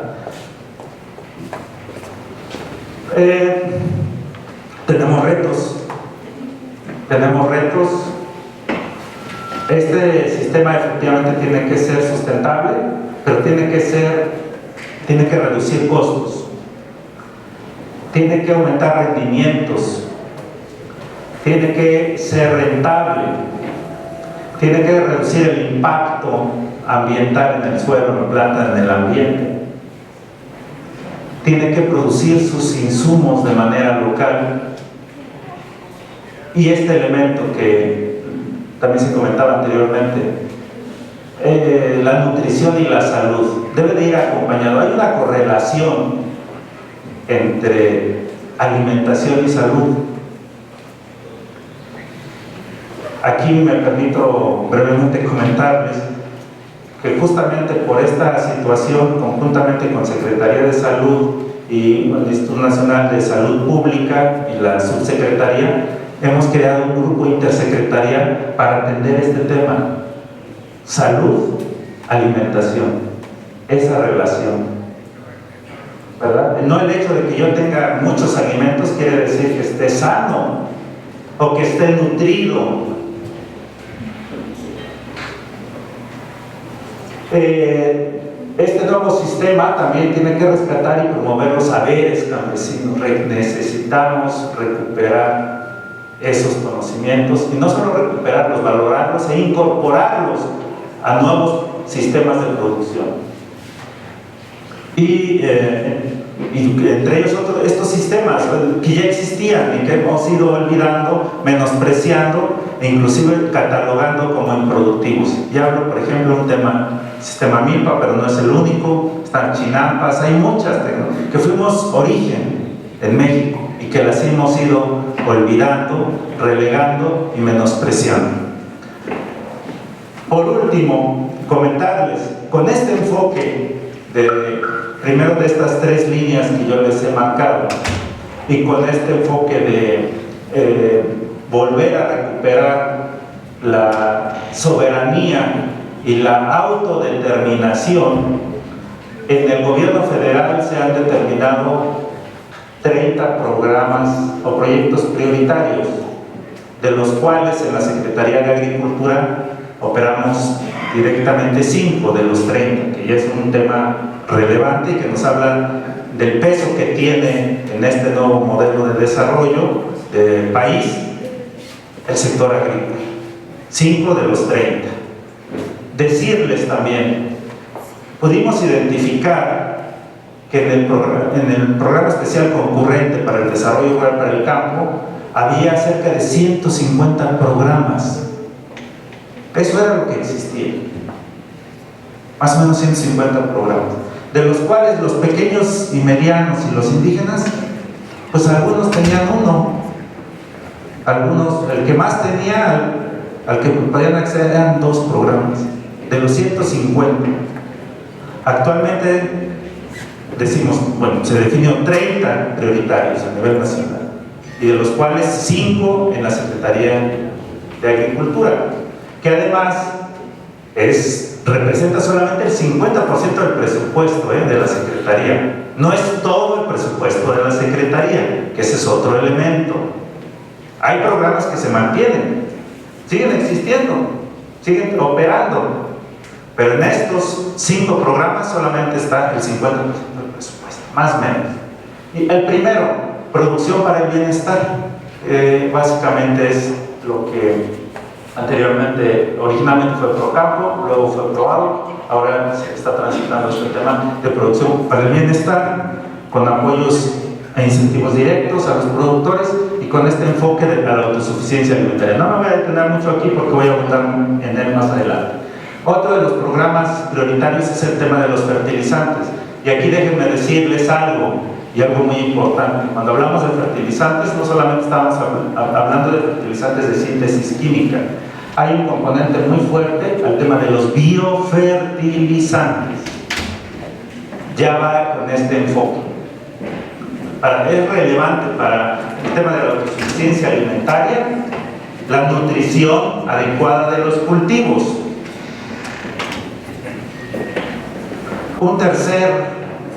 Tenemos retos. tenemos retos. Este sistema efectivamente tiene que ser sustentable, pero tiene que reducir costos, tiene que aumentar rendimientos, tiene que ser rentable, tiene que reducir el impacto ambiental en el suelo, en la planta, en el ambiente, tiene que producir sus insumos de manera local. Y este elemento que también se comentaba anteriormente, la nutrición y la salud, debe de ir acompañado. Hay una correlación entre alimentación y salud. Aquí me permito brevemente comentarles que justamente por esta situación, conjuntamente con Secretaría de Salud y el Instituto Nacional de Salud Pública y la Subsecretaría, hemos creado un grupo intersecretarial para atender este tema: salud, alimentación, esa relación, ¿verdad? No el hecho de que yo tenga muchos alimentos quiere decir que esté sano o que esté nutrido. Este nuevo sistema también tiene que rescatar y promover los saberes campesinos. Necesitamos recuperar esos conocimientos, y no solo recuperarlos, valorarlos e incorporarlos a nuevos sistemas de producción. Y entre ellos estos sistemas que ya existían y que hemos ido olvidando, menospreciando e inclusive catalogando como improductivos. Ya hablo, por ejemplo, de un sistema MILPA, pero no es el único. Están Chinampas, hay muchas que fuimos origen en México y que las hemos ido olvidando, relegando y menospreciando. Por último, comentarles, con este enfoque primero de estas tres líneas que yo les he marcado, y con este enfoque de volver a recuperar la soberanía y la autodeterminación, en el gobierno federal se han determinado 30 programas o proyectos prioritarios, de los cuales en la Secretaría de Agricultura operamos directamente 5 de los 30, que ya es un tema relevante y que nos habla del peso que tiene en este nuevo modelo de desarrollo del país el sector agrícola. 5 de los 30. Decirles también, pudimos identificar que en el programa especial concurrente para el desarrollo rural para el campo había cerca de 150 programas. Eso era lo que existía, más o menos 150 programas, de los cuales los pequeños y medianos y los indígenas, pues algunos tenían uno, algunos, el que más tenía, al que podían acceder, eran 2 programas de los 150. Actualmente decimos, bueno, se definió 30 prioritarios a nivel nacional, y de los cuales 5 en la Secretaría de Agricultura, que además representa solamente el 50% del presupuesto de la Secretaría. No es todo el presupuesto de la Secretaría, que ese es otro elemento. Hay programas que se mantienen, siguen existiendo, siguen operando, pero en estos 5 programas solamente está el 50% del presupuesto, más o menos. Y el primero, producción para el bienestar, básicamente es lo que originalmente fue Procampo, luego fue Proado, ahora se está transitando este tema de producción para el bienestar, con apoyos e incentivos directos a los productores y con este enfoque de la autosuficiencia alimentaria. No me voy a detener mucho aquí porque voy a abundar en él más adelante. Otro de los programas prioritarios es el tema de los fertilizantes, y aquí déjenme decirles algo, y algo muy importante. Cuando hablamos de fertilizantes, no solamente estamos hablando de fertilizantes de síntesis química, hay un componente muy fuerte al tema de los biofertilizantes. Ya va con este enfoque. Es relevante para el tema de la autosuficiencia alimentaria, la nutrición adecuada de los cultivos. Un tercer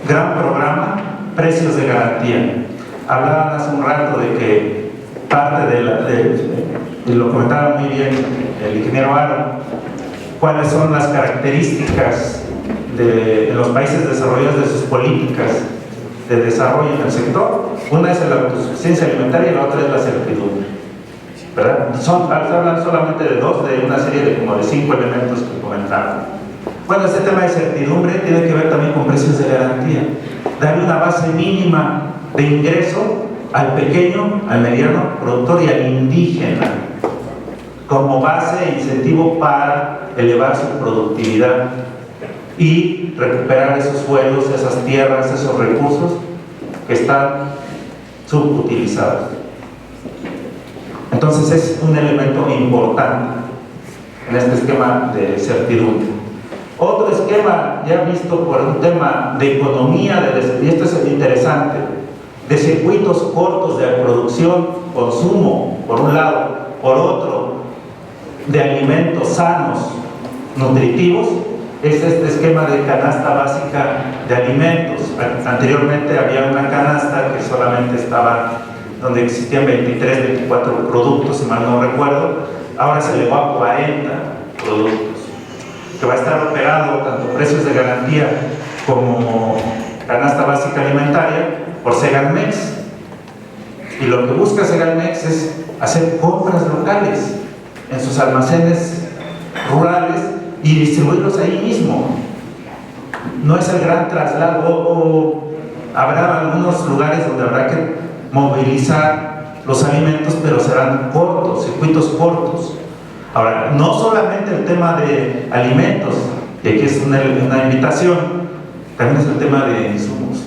gran programa, precios de garantía. Hablaban hace un rato de que parte y lo comentaba muy bien el ingeniero Aaron, cuáles son las características de los países desarrollados de sus políticas de desarrollo en el sector. Una es la autosuficiencia alimentaria y la otra es la certidumbre, ¿verdad? Hablan solamente de dos de una serie de como de 5 elementos que comentaban. Bueno, este tema de certidumbre tiene que ver también con precios de garantía. Darle una base mínima de ingreso al pequeño, al mediano productor y al indígena como base e incentivo para elevar su productividad y recuperar esos suelos, esas tierras, esos recursos que están subutilizados. Entonces es un elemento importante en este esquema de certidumbre. Otro esquema ya visto por un tema de economía, y esto es interesante, de circuitos cortos de producción, consumo, por un lado, por otro, de alimentos sanos, nutritivos, es este esquema de canasta básica de alimentos. Anteriormente había una canasta que solamente estaba, donde existían 23, 24 productos, si mal no recuerdo, ahora se elevó a 40 productos, que va a estar operado tanto precios de garantía como canasta básica alimentaria por Segalmex. Y lo que busca Segalmex es hacer compras locales en sus almacenes rurales y distribuirlos ahí mismo. No es el gran traslado, o habrá algunos lugares donde habrá que movilizar los alimentos, pero serán cortos, circuitos cortos. Ahora, no solamente el tema de alimentos, y aquí es una invitación, también es el tema de insumos.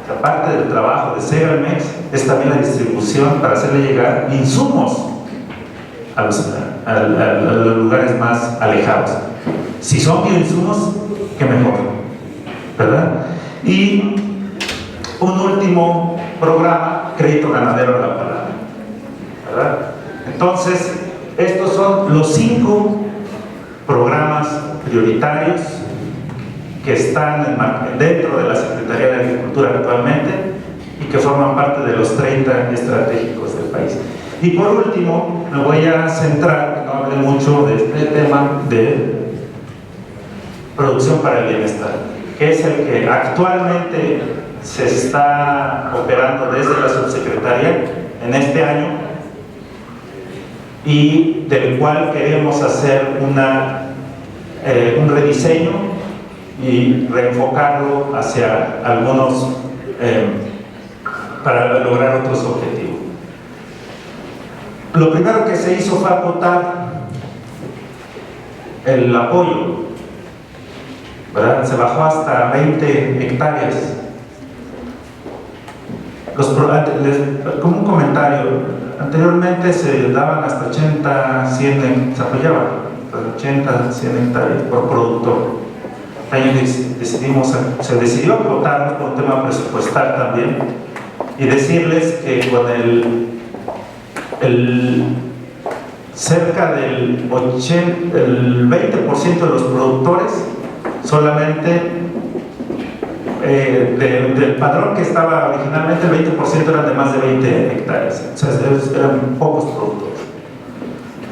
O sea, parte del trabajo de Segalmex es también la distribución para hacerle llegar insumos a los lugares más alejados. Si son bioinsumos, qué mejor, ¿verdad? Y un último programa, crédito ganadero a la palabra, ¿verdad? Entonces, estos son los 5 programas prioritarios que están dentro de la Secretaría de Agricultura actualmente y que forman parte de los 30 estratégicos del país. Y por último, me voy a centrar, no hablé mucho de este tema de producción para el bienestar, que es el que actualmente se está operando desde la subsecretaría en este año y del cual queremos hacer un rediseño y reenfocarlo hacia algunos para lograr otros objetivos. Lo primero que se hizo fue acotar el apoyo, ¿verdad? Se bajó hasta 20 hectáreas. Como un comentario, anteriormente se daban hasta 80, 100, se apoyaban 80, 100 hectáreas por productor. Se decidió acotarnos por un tema presupuestal también y decirles que con cerca del 20% de los productores solamente del padrón que estaba originalmente, el 20% eran de más de 20 hectáreas, o sea, eran pocos productores.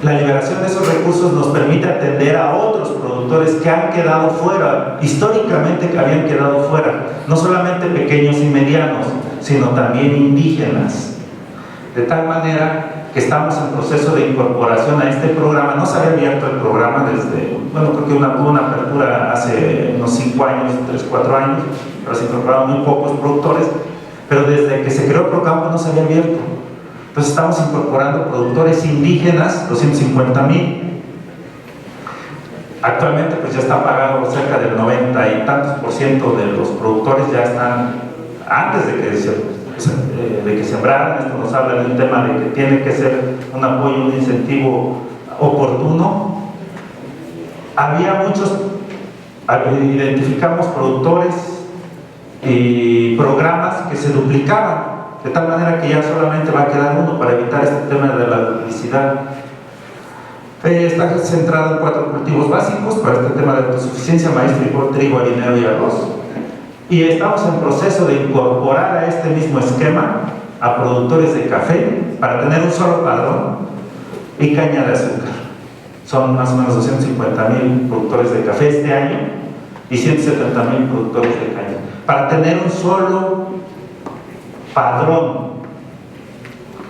La liberación de esos recursos nos permite atender a otros productores que han quedado fuera, históricamente que habían quedado fuera, no solamente pequeños y medianos, sino también indígenas, de tal manera que estamos en proceso de incorporación a este programa. No se había abierto el programa desde, bueno, creo que hubo una apertura hace unos 5 años, 3, 4 años, pero se incorporaron muy pocos productores, pero desde que se creó el programa no se había abierto. Entonces estamos incorporando productores indígenas, 250,000. Actualmente pues ya está pagado cerca del 90 y tantos % de los productores ya están, antes de que sembraran. Esto nos habla de un tema de que tiene que ser un apoyo, un incentivo oportuno. Identificamos productores y programas que se duplicaban, de tal manera que ya solamente va a quedar uno para evitar este tema de la duplicidad. Está centrado en 4 cultivos básicos para este tema de autosuficiencia: maíz, frijol, trigo, harinero y arroz. Y estamos en proceso de incorporar a este mismo esquema a productores de café para tener un solo padrón y caña de azúcar. Son más o menos 250,000 productores de café este año y 170,000 productores de caña. Para tener un solo padrón,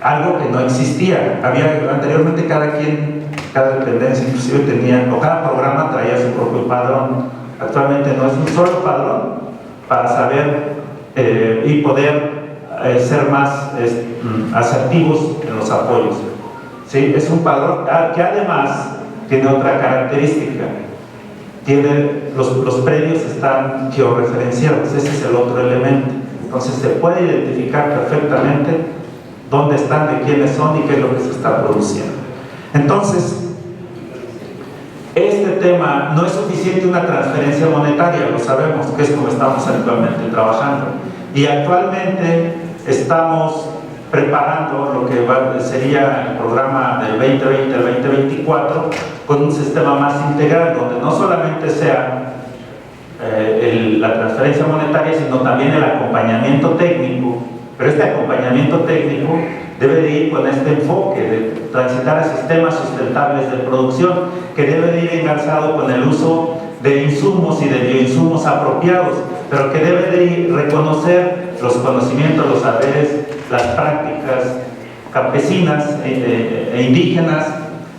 algo que no existía. Anteriormente cada dependencia inclusive tenía, o cada programa traía su propio padrón. Actualmente no, es un solo padrón para saber y poder ser más asertivos en los apoyos. ¿Sí? Es un padrón que además tiene otra característica. Los predios están georreferenciados, ese es el otro elemento. Entonces se puede identificar perfectamente dónde están, de quiénes son y qué es lo que se está produciendo. Entonces, este tema no es suficiente una transferencia monetaria, lo sabemos, que es como estamos actualmente trabajando. Y actualmente estamos preparando lo que sería el programa del 2020 al 2024 con un sistema más integral, donde no solamente sea la transferencia monetaria, sino también el acompañamiento técnico. Pero este acompañamiento técnico debe de ir con este enfoque de transitar a sistemas sustentables de producción, que debe de ir engarzado con el uso de insumos y de bioinsumos apropiados, pero que debe de ir reconocer los conocimientos, los saberes, las prácticas campesinas e indígenas,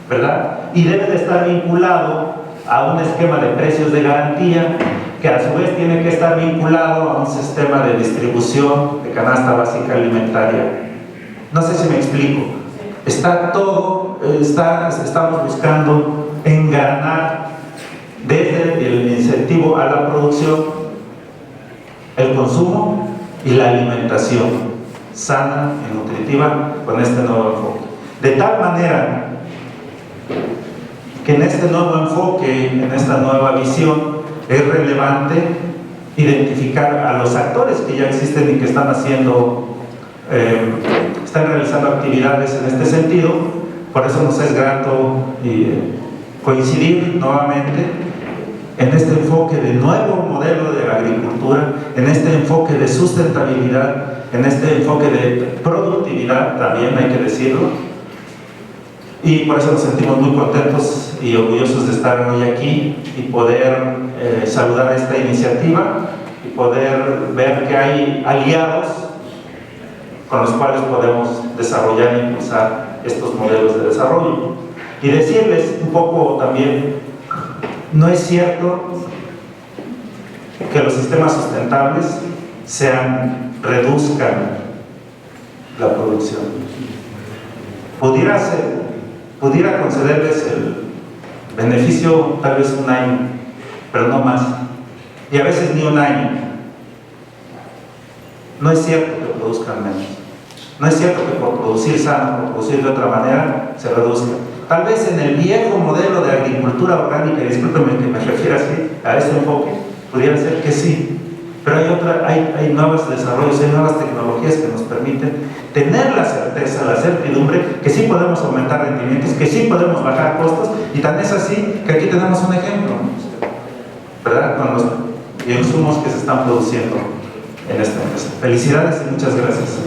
¿verdad? Y debe de estar vinculado a un esquema de precios de garantía, que a su vez tiene que estar vinculado a un sistema de distribución de canasta básica alimentaria. No sé si me explico. Está todo, estamos buscando engranar desde el incentivo a la producción, el consumo y la alimentación sana y nutritiva con este nuevo enfoque. De tal manera que en este nuevo enfoque, en esta nueva visión, es relevante identificar a los actores que ya existen y que están están realizando actividades en este sentido. Por eso nos es grato coincidir nuevamente en este enfoque de nuevo modelo de agricultura, en este enfoque de sustentabilidad, en este enfoque de productividad, también hay que decirlo. Y por eso nos sentimos muy contentos y orgullosos de estar hoy aquí y poder saludar esta iniciativa y poder ver que hay aliados con los cuales podemos desarrollar e impulsar estos modelos de desarrollo. Y decirles un poco también, no es cierto que los sistemas sustentables reduzcan la producción. Pudiera concederles el beneficio tal vez un año, pero no más, y a veces ni un año. No es cierto que produzcan menos, no es cierto que por producir sano, por producir de otra manera, se reduzca. Tal vez en el viejo modelo de agricultura orgánica, y discúlpenme que me refiera así a este enfoque, pudiera ser que sí, pero hay nuevos desarrollos, hay nuevas tecnologías que nos permiten tener la certeza, la certidumbre que sí podemos aumentar rendimientos, que sí podemos bajar costos, y tan es así que aquí tenemos un ejemplo, ¿verdad? Con los insumos que se están produciendo en esta empresa. Felicidades y muchas gracias.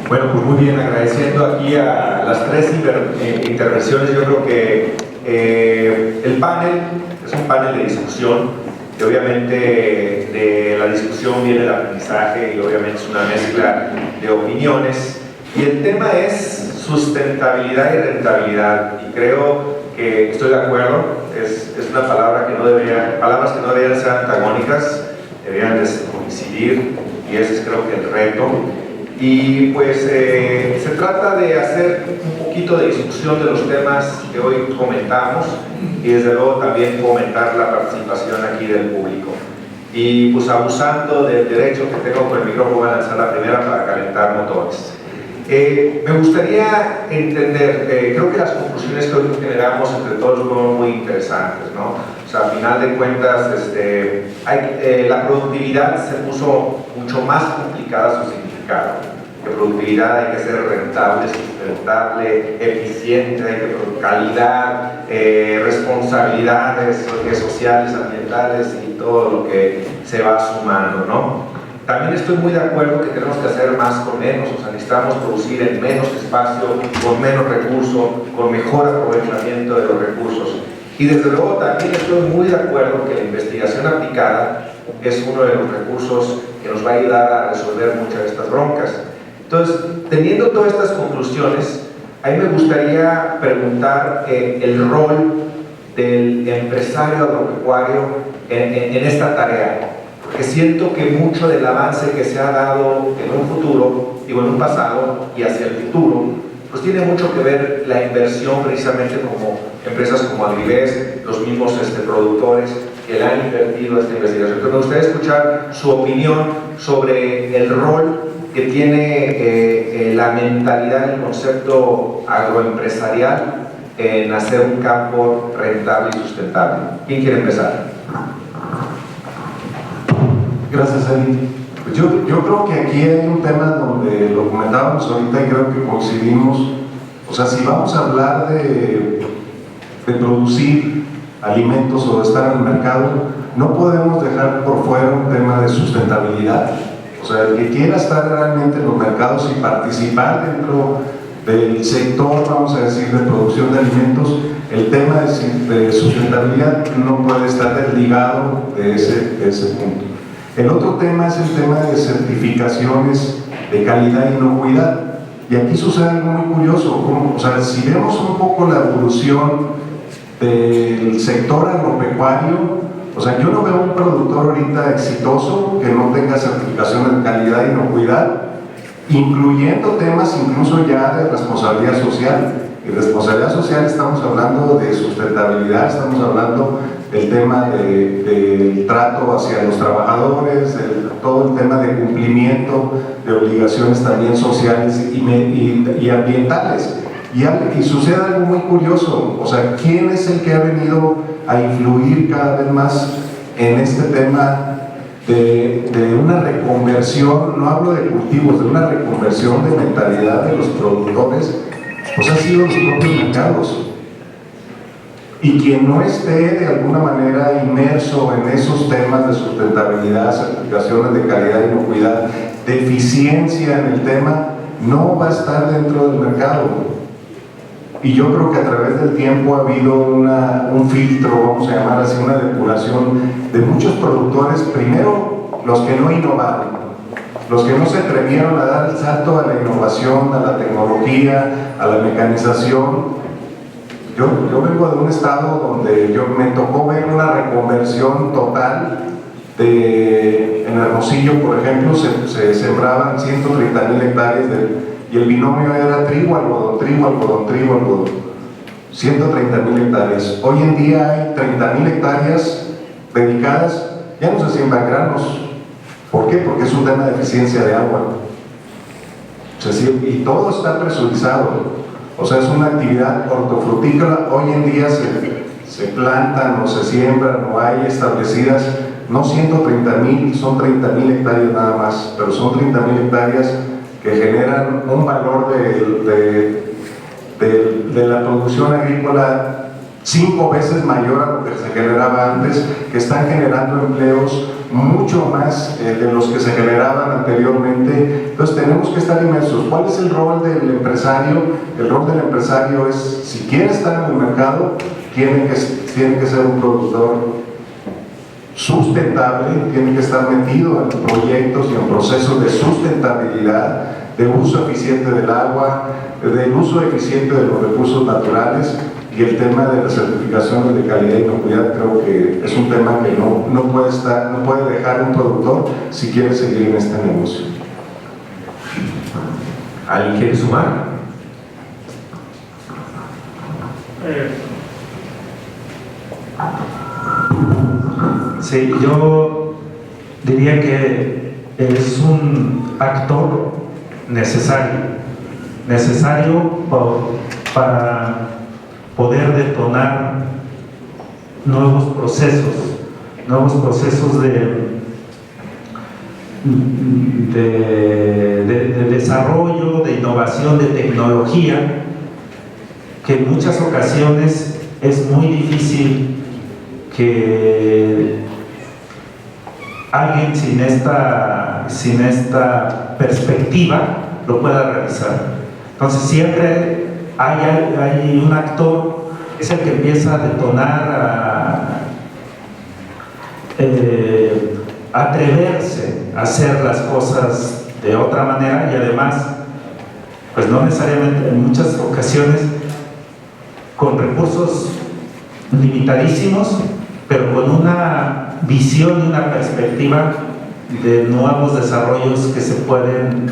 Bueno, pues muy bien, agradeciendo aquí a las tres intervenciones. Yo creo que el panel es un panel de discusión, y obviamente de la discusión viene el aprendizaje, y obviamente es una mezcla de opiniones, y el tema es sustentabilidad y rentabilidad, y creo que estoy de acuerdo, es una palabra que no palabras que no deberían ser antagónicas, deberían de coincidir, y ese es creo que el reto. Y pues se trata de hacer un poquito de discusión de los temas que hoy comentamos, y desde luego también fomentar la participación aquí del público. Y pues abusando del derecho que tengo con el micrófono, voy a lanzar la primera para calentar motores. Me gustaría entender, creo que las conclusiones que hoy generamos entre todos fueron muy interesantes, ¿no? O sea, al final de cuentas, la productividad se puso mucho más complicada su significado. que productividad hay que ser rentable, sustentable, eficiente, hay que calidad, responsabilidades sociales, ambientales y todo lo que se va sumando, ¿no? También estoy muy de acuerdo que tenemos que hacer más con menos, o sea, necesitamos producir en menos espacio, con menos recursos, con mejor aprovechamiento de los recursos. Y desde luego también estoy muy de acuerdo que la investigación aplicada es uno de los recursos que nos va a ayudar a resolver muchas de estas broncas. Entonces, teniendo todas estas conclusiones, a mí me gustaría preguntar el rol del empresario agropecuario en esta tarea. Porque siento que mucho del avance que se ha dado en un futuro, digo en un pasado y hacia el futuro, pues tiene mucho que ver la inversión precisamente como empresas como Agribes, los mismos productores que le han invertido a esta investigación. Entonces me gustaría escuchar su opinión sobre el rol que tiene la mentalidad, el concepto agroempresarial en hacer un campo rentable y sustentable. ¿Quién quiere empezar? Gracias, Eli. Pues yo creo que aquí hay un tema donde lo comentábamos ahorita y creo que coincidimos. O sea, si vamos a hablar de producir alimentos o de estar en el mercado, no podemos dejar por fuera un tema de sustentabilidad. O sea, el que quiera estar realmente en los mercados y participar dentro del sector, vamos a decir, de producción de alimentos, el tema de sustentabilidad no puede estar desligado de ese punto. El otro tema es el tema de certificaciones de calidad e inocuidad. Y aquí sucede algo muy curioso. O sea, si vemos un poco la evolución del sector agropecuario, o sea, yo no veo un productor ahorita exitoso que no tenga certificaciones de calidad e inocuidad, incluyendo temas incluso ya de responsabilidad social. Y responsabilidad social estamos hablando de sustentabilidad, estamos hablando del tema del trato hacia los trabajadores, todo el tema de cumplimiento de obligaciones también sociales y ambientales. Y sucede algo muy curioso, o sea, ¿quién es el que ha venido a influir cada vez más en este tema de una reconversión? No hablo de cultivos, de una reconversión de mentalidad de los productores, pues han sido los propios mercados. Y quien no esté de alguna manera inmerso en esos temas de sustentabilidad, certificaciones de calidad y inocuidad, de eficiencia en el tema, no va a estar dentro del mercado. Y yo creo que a través del tiempo ha habido un filtro, vamos a llamar así, una depuración de muchos productores, primero los que no innovaron, los que no se atrevieron a dar el salto a la innovación, a la tecnología, a la mecanización. Yo vengo de un estado donde me tocó ver una reconversión total. En Hermosillo, por ejemplo, se sembraban 130,000 hectáreas y el binomio era trigo, algodón, trigo, algodón, trigo, algodón. 130,000 hectáreas. Hoy en día hay 30,000 hectáreas dedicadas, ya no se siembran granos. ¿Por qué? Porque es un tema de eficiencia de agua. Y todo está presurizado. O sea, es una actividad hortofrutícola. Hoy en día se plantan o se siembran o hay establecidas, no 130,000, son 30,000 hectáreas nada más, pero son 30,000 hectáreas que generan un valor de la producción agrícola 5 veces mayor a lo que se generaba antes, que están generando empleos mucho más de los que se generaban anteriormente. Entonces tenemos que estar inmersos. ¿Cuál es el rol del empresario? El rol del empresario es, si quiere estar en el mercado, tiene que ser un productor sustentable, tiene que estar metido en proyectos y en procesos de sustentabilidad, de uso eficiente del agua, del uso eficiente de los recursos naturales. Y el tema de las certificaciones de calidad y inocuidad creo que es un tema que no puede dejar un productor si quiere seguir en este negocio. ¿Alguien quiere sumar? Sí, yo diría que es un actor necesario para poder detonar nuevos procesos de desarrollo, de innovación, de tecnología, que en muchas ocasiones es muy difícil que alguien sin esta perspectiva lo pueda realizar. Entonces siempre hay un actor que es el que empieza a detonar, a atreverse a hacer las cosas de otra manera, y además, pues no necesariamente, en muchas ocasiones con recursos limitadísimos, pero con una visión y una perspectiva de nuevos desarrollos que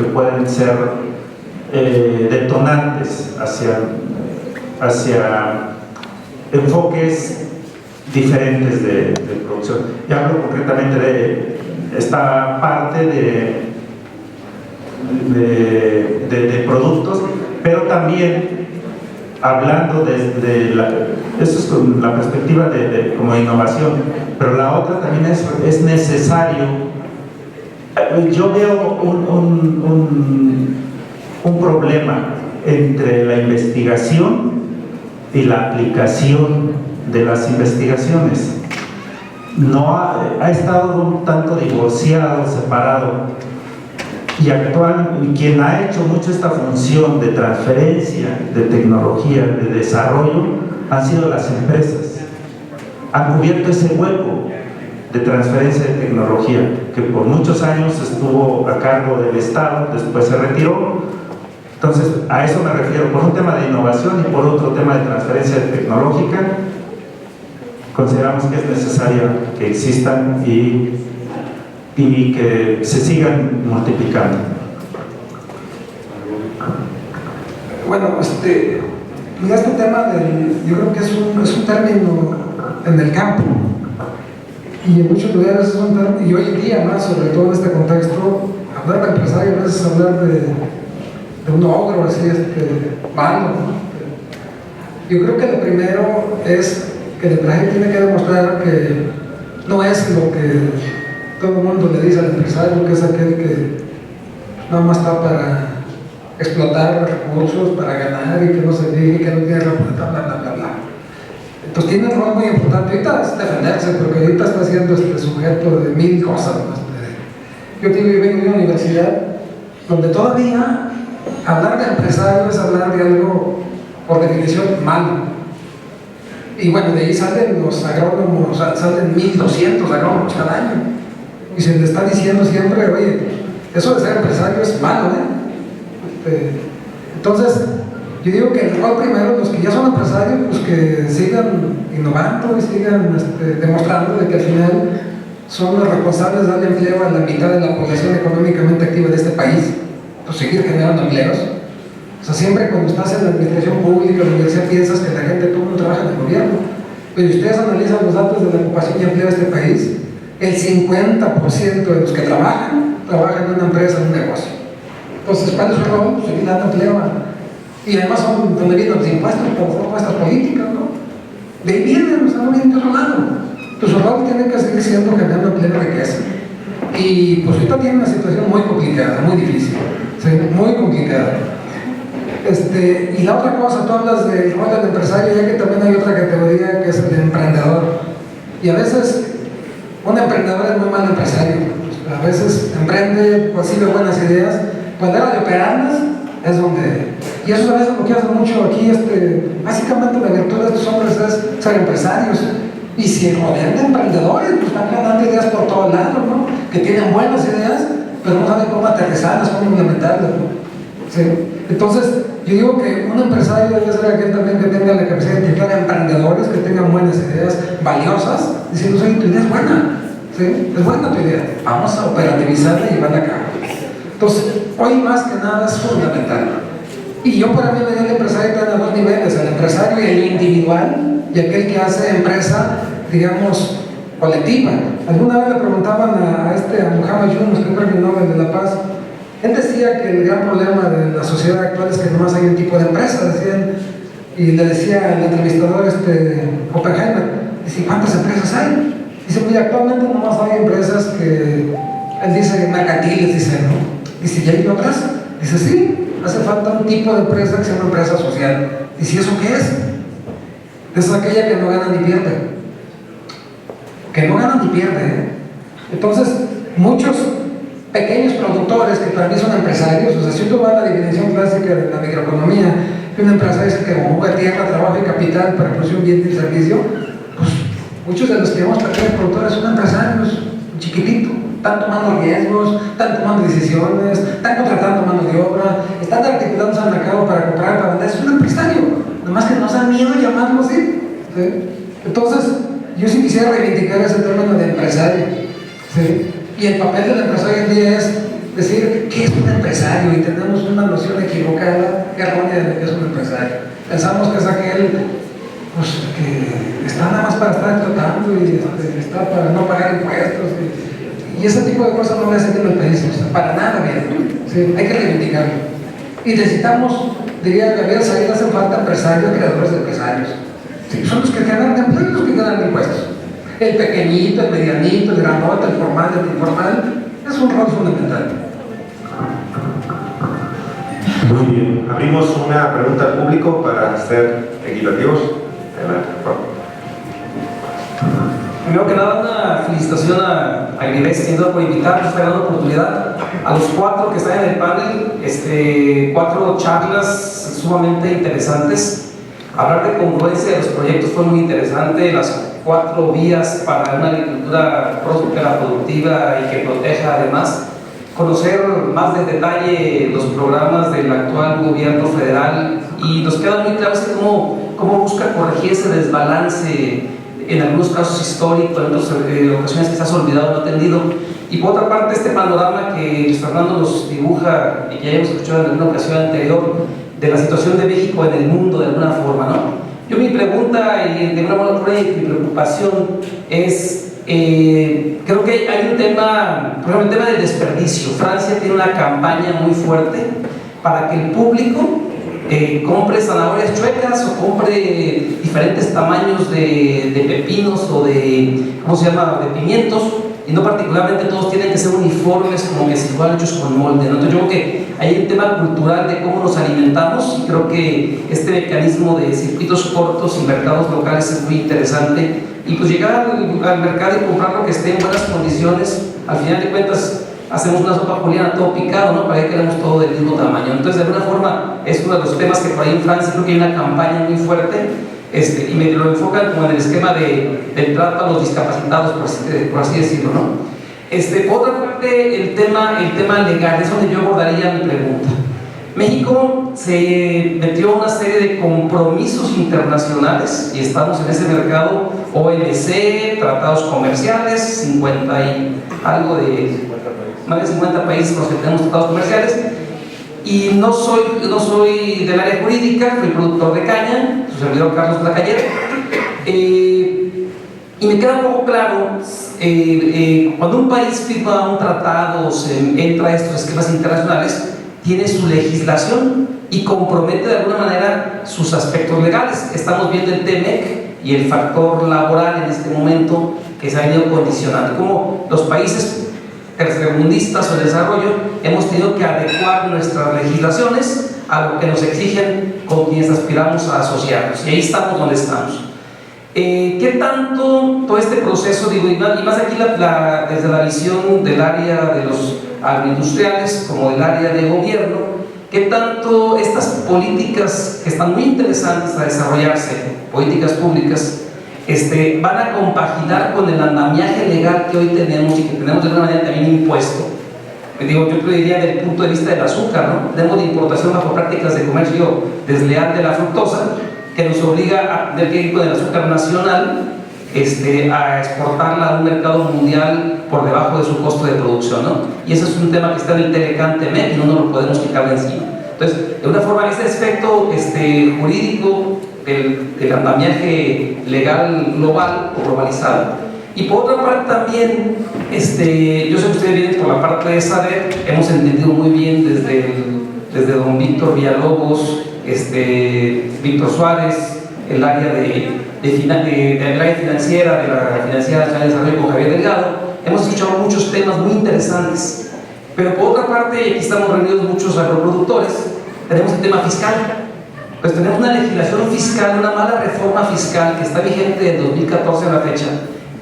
pueden ser detonantes hacia enfoques diferentes de producción. Y hablo concretamente de esta parte de productos, pero también hablando desde eso es con la perspectiva como innovación, pero la otra también es necesario. Yo veo un problema entre la investigación y la aplicación de las investigaciones. No ha estado un tanto divorciado, separado, y quien ha hecho mucho esta función de transferencia de tecnología, de desarrollo, han sido las empresas. Han cubierto ese hueco de transferencia de tecnología que por muchos años estuvo a cargo del Estado, después se retiró. Entonces, a eso me refiero, por un tema de innovación y por otro tema de transferencia tecnológica. Consideramos que es necesario que existan y que se sigan multiplicando. Bueno, mira, este tema yo creo que es un término en el campo, y en muchos lugares es un término, y hoy en día más, sobre todo en este contexto, hablar de empresario a veces hablar de un ogro así, malo, ¿no? Yo creo que lo primero es que el empresario tiene que demostrar que no es lo que todo el mundo le dice al empresario, que es aquel que nada más está para explotar los recursos, para ganar, y que no se diga, que no tiene representación, bla, bla, bla, bla. Entonces tiene un rol muy importante. Ahorita es defenderse, porque ahorita está siendo sujeto de 1000 cosas, ¿no? Yo vengo de una universidad donde todavía hablar de empresario es hablar de algo, por definición, malo. Y bueno, de ahí salen los agrónomos, salen 1200 agrónomos cada año. Y se le está diciendo siempre, oye, eso de ser empresario es malo, ¿eh? Entonces, yo digo que el rol primero, los que ya son empresarios, pues que sigan innovando y sigan demostrando de que al final son los responsables de darle empleo a la mitad de la población económicamente activa de este país, pues seguir generando empleos. O sea, siempre cuando estás en la administración pública, en la universidad, piensas que la gente, todo el mundo trabaja en el gobierno, pero si ustedes analizan los datos de la ocupación y empleo de este país, el 50% de los que trabajan en una empresa, en un negocio. Entonces, ¿cuál es su rol? Pues seguir dando empleo. Y además son donde vienen los impuestos, por las propuestas políticas, ¿no? De ahí vienen, no vienen de otro lado. Entonces, su rol tiene que seguir siendo generando empleo y riqueza. Y pues ahorita tiene una situación muy complicada, muy difícil, ¿sí? Muy complicada. Y la otra cosa, tú hablas del rol del empresario, ya que también hay otra categoría que es el de emprendedor. Y a veces un emprendedor es muy mal empresario. A veces emprende, consigue buenas ideas. Cuando era de operarlas, es donde... Y eso a veces lo que hacen mucho aquí, básicamente la virtud de estos hombres es ser empresarios. Y si rodean de emprendedores, pues están ganando ideas por todos lados, ¿no? Que tienen buenas ideas, pero no saben cómo aterrizarlas, cómo implementarlas, ¿no? ¿Sí? Entonces, yo digo que un empresario debe ser aquel también que tenga la capacidad de identificar emprendedores que tengan buenas ideas valiosas, diciendo, oye, tu idea es buena, ¿sí? Es buena tu idea, vamos a operativizarla y llevarla a cabo. Entonces, hoy más que nada es fundamental. Y yo para mí me digo el empresario tiene dos niveles, el empresario y el individual, y aquel que hace empresa, digamos, colectiva. Alguna vez le preguntaban a Muhammad Yunus, que es el Premio Nobel de la Paz. Él decía que el gran problema de la sociedad actual es que nomás hay un tipo de empresa, decían, y le decía al entrevistador Oppenheimer, dice, ¿cuántas empresas hay? Dice, pues actualmente nomás hay empresas que Él dice mercantiles, dice, ¿no? Dice, ¿y hay otras? Dice, sí, hace falta un tipo de empresa que se llama empresa social. Dice, ¿y eso qué es? Es aquella que no gana ni pierde. Que no gana ni pierde, ¿eh? Entonces, muchos pequeños productores que para mí son empresarios, o sea, si tú vas a la definición clásica de la microeconomía, que un empresario es el que conjuga tierra, trabajo y capital para producir un bien y servicio, pues muchos de los que llamamos pequeños productores son empresarios, chiquititos, están tomando riesgos, están tomando decisiones, están contratando mano de obra, están articulándose al mercado para comprar, para vender. Es un empresario, nomás que nos da miedo llamarlo así, ¿sí? Entonces, yo sí quisiera reivindicar ese término de empresario, ¿sí? Y el papel del empresario hoy en día es decir, ¿qué es un empresario? Y tenemos una noción equivocada, errónea de lo que es un empresario. Pensamos que es aquel pues, que está nada más para estar explotando y está para no pagar impuestos. Y ese tipo de cosas no le hacen bien al país, o sea, para nada bien. ¿Sí? Hay que reivindicarlo. Y necesitamos, diría Gabriel Said, hacen falta empresarios, creadores de empresarios. ¿Sí? Son los que generan empleo y los que generan impuestos. El pequeñito, el medianito, el grandote, el formal, el informal, es un rol fundamental. Muy bien, abrimos una pregunta al público para ser equitativos. Adelante, por favor. Primero que nada, una felicitación a Agribes, sin duda, por invitarnos, por dar la oportunidad a los 4 que están en el panel, 4 charlas sumamente interesantes. Hablar de congruencia de los proyectos fue muy interesante, las 4 vías para una agricultura próspera, productiva y que proteja además. Conocer más de detalle los programas del actual gobierno federal y nos queda muy claro cómo busca corregir ese desbalance, en algunos casos histórico, en otras ocasiones quizás olvidado o no atendido. Y por otra parte, este panorama que Luis Fernando nos dibuja y que ya hemos escuchado en alguna ocasión anterior, de la situación de México en el mundo de alguna forma, ¿no? Yo mi pregunta y de una manera mi preocupación es, creo que hay un tema, por ejemplo, el tema del desperdicio. Francia tiene una campaña muy fuerte para que el público compre zanahorias chuecas o compre diferentes tamaños de pepinos o de, ¿cómo se llama?, de pimientos, y no particularmente todos tienen que ser uniformes como que si fueran hechos con molde, ¿no? Entonces yo creo que hay un tema cultural de cómo nos alimentamos y creo que este mecanismo de circuitos cortos y mercados locales es muy interesante, y pues llegar al mercado y comprar lo que esté en buenas condiciones. Al final de cuentas hacemos una sopa juliana todo picado, ¿no? Para que queremos todo del mismo tamaño. Entonces de alguna forma es uno de los temas que por ahí en Francia creo que hay una campaña muy fuerte, y me lo enfocan como en el esquema del trato a los discapacitados, por así decirlo, ¿no? Por otra parte, el tema legal es donde yo abordaría mi pregunta. México se metió una serie de compromisos internacionales y estamos en ese mercado, OMC, tratados comerciales, 50 y algo más de 50 países con los que tenemos tratados comerciales. Y no soy del área jurídica, soy productor de caña, su servidor Carlos Placayer, y me queda un poco claro, cuando un país firma un tratado o se entra a estos esquemas internacionales, tiene su legislación y compromete de alguna manera sus aspectos legales. Estamos viendo el TEMEC y el factor laboral en este momento que se ha ido condicionando, como los países tercermundistas o de desarrollo hemos tenido que adecuar nuestras legislaciones a lo que nos exigen con quienes aspiramos a asociarnos, y ahí estamos donde estamos. ¿Qué tanto todo este proceso, digo, y más aquí desde la visión del área de los agroindustriales como del área de gobierno, qué tanto estas políticas que están muy interesantes a desarrollarse, políticas públicas, van a compaginar con el andamiaje legal que hoy tenemos y que tenemos de alguna manera también impuesto? Digo, yo diría desde el punto de vista del azúcar, ¿no? Tenemos de importación bajo prácticas de comercio desleal de la fructosa, que nos obliga a tener que ir con el azúcar nacional a exportarla a un mercado mundial por debajo de su costo de producción, ¿no? Y eso es un tema que está en el Telecán-Temec y no nos lo podemos quitar de encima. Entonces, de una forma, ese aspecto jurídico del andamiaje legal global o globalizado. Y por otra parte también, yo sé que ustedes vienen por la parte de SADER, hemos entendido muy bien desde don Víctor Villalobos, Víctor Suárez, el área del área financiera, de la Financiera Nacional de Desarrollo con Javier Delgado, hemos escuchado muchos temas muy interesantes. Pero por otra parte, y aquí estamos reunidos muchos agroproductores, tenemos el tema fiscal. Pues tenemos una legislación fiscal, una mala reforma fiscal que está vigente desde 2014 a la fecha,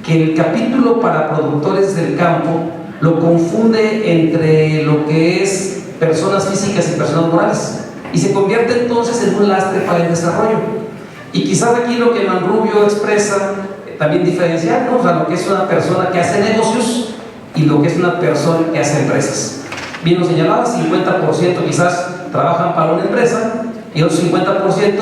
que el capítulo para productores del campo lo confunde entre lo que es personas físicas y personas morales, y se convierte entonces en un lastre para el desarrollo. Y quizás aquí lo que Manrubio expresa, también diferenciar, ¿no? O sea, lo que es una persona que hace negocios y lo que es una persona que hace empresas. Bien lo señalaba, 50% quizás trabajan para una empresa y otro 50%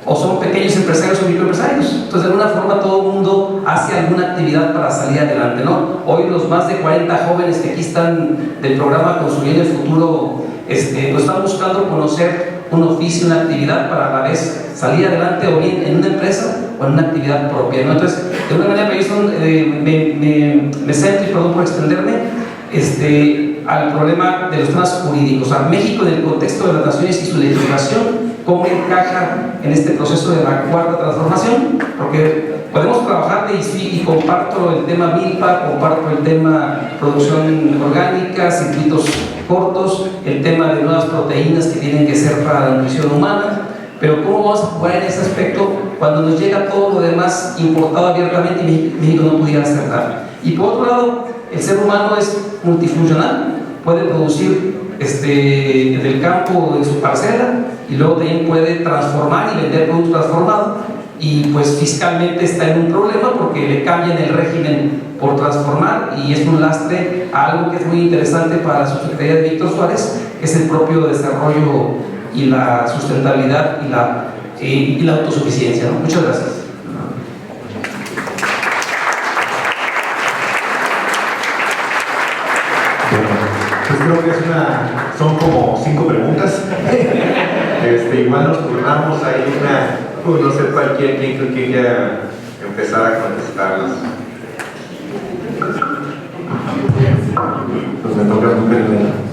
o son pequeños empresarios o microempresarios. Entonces, de alguna forma, todo el mundo hace alguna actividad para salir adelante, ¿no? Hoy los más de 40 jóvenes que aquí están del programa Construyendo el Futuro, pues están buscando conocer un oficio, una actividad para a la vez salir adelante o bien en una empresa o en una actividad propia, ¿no? Entonces, de una manera, me centro, y perdón por extenderme, al problema de los temas jurídicos. O sea, México en el contexto de las naciones y su legislación, cómo encaja en este proceso de la cuarta transformación, porque podemos trabajar y comparto el tema milpa, comparto el tema producción orgánica, circuitos cortos, el tema de nuevas proteínas que tienen que ser para la nutrición humana, pero cómo vamos a jugar en ese aspecto cuando nos llega todo lo demás importado abiertamente y México no pudiera hacer nada. Y por otro lado, el ser humano es multifuncional, puede producir del campo de su parcela y luego también puede transformar y vender productos transformados, y pues fiscalmente está en un problema porque le cambian el régimen por transformar y es un lastre a algo que es muy interesante para la subsecretaría de Víctor Suárez, que es el propio desarrollo y la sustentabilidad y la autosuficiencia, ¿no? Muchas gracias. Pues creo que son como 5 preguntas. Igual nos turnamos ahí no sé quién quiera empezar a contestarlas. Pues me toca primero.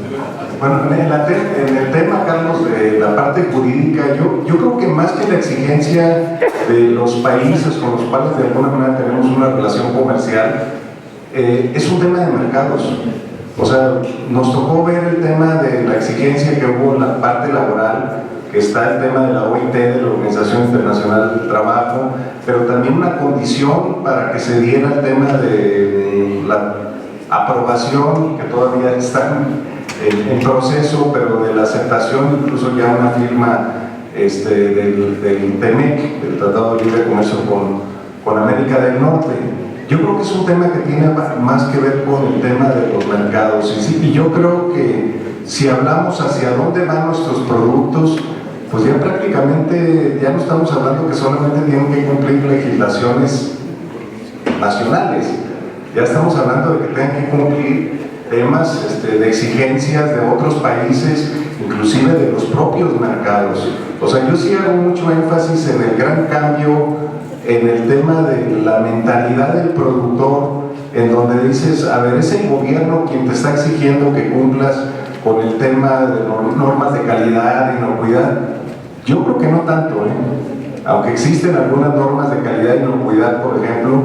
Bueno, en el tema, Carlos, de la parte jurídica, yo creo que más que la exigencia de los países con los cuales de alguna manera tenemos una relación comercial, es un tema de mercados. O sea, nos tocó ver el tema de la exigencia que hubo en la parte laboral, que está el tema de la OIT, de la Organización Internacional del Trabajo, pero también una condición para que se diera el tema de la aprobación, que todavía está en proceso, pero de la aceptación, incluso ya una firma del TEMEC, del Tratado de Libre Comercio con América del Norte. Yo creo que es un tema que tiene más que ver con el tema de los mercados. Y yo creo que si hablamos hacia dónde van nuestros productos, pues ya prácticamente ya no estamos hablando que solamente tienen que cumplir legislaciones nacionales. Ya estamos hablando de que tengan que cumplir temas de exigencias de otros países, inclusive de los propios mercados. O sea, yo sí hago mucho énfasis en el gran cambio en el tema de la mentalidad del productor, en donde dices, a ver, es el gobierno quien te está exigiendo que cumplas con el tema de normas de calidad, inocuidad. Yo creo que no tanto, aunque existen algunas normas de calidad e inocuidad, por ejemplo,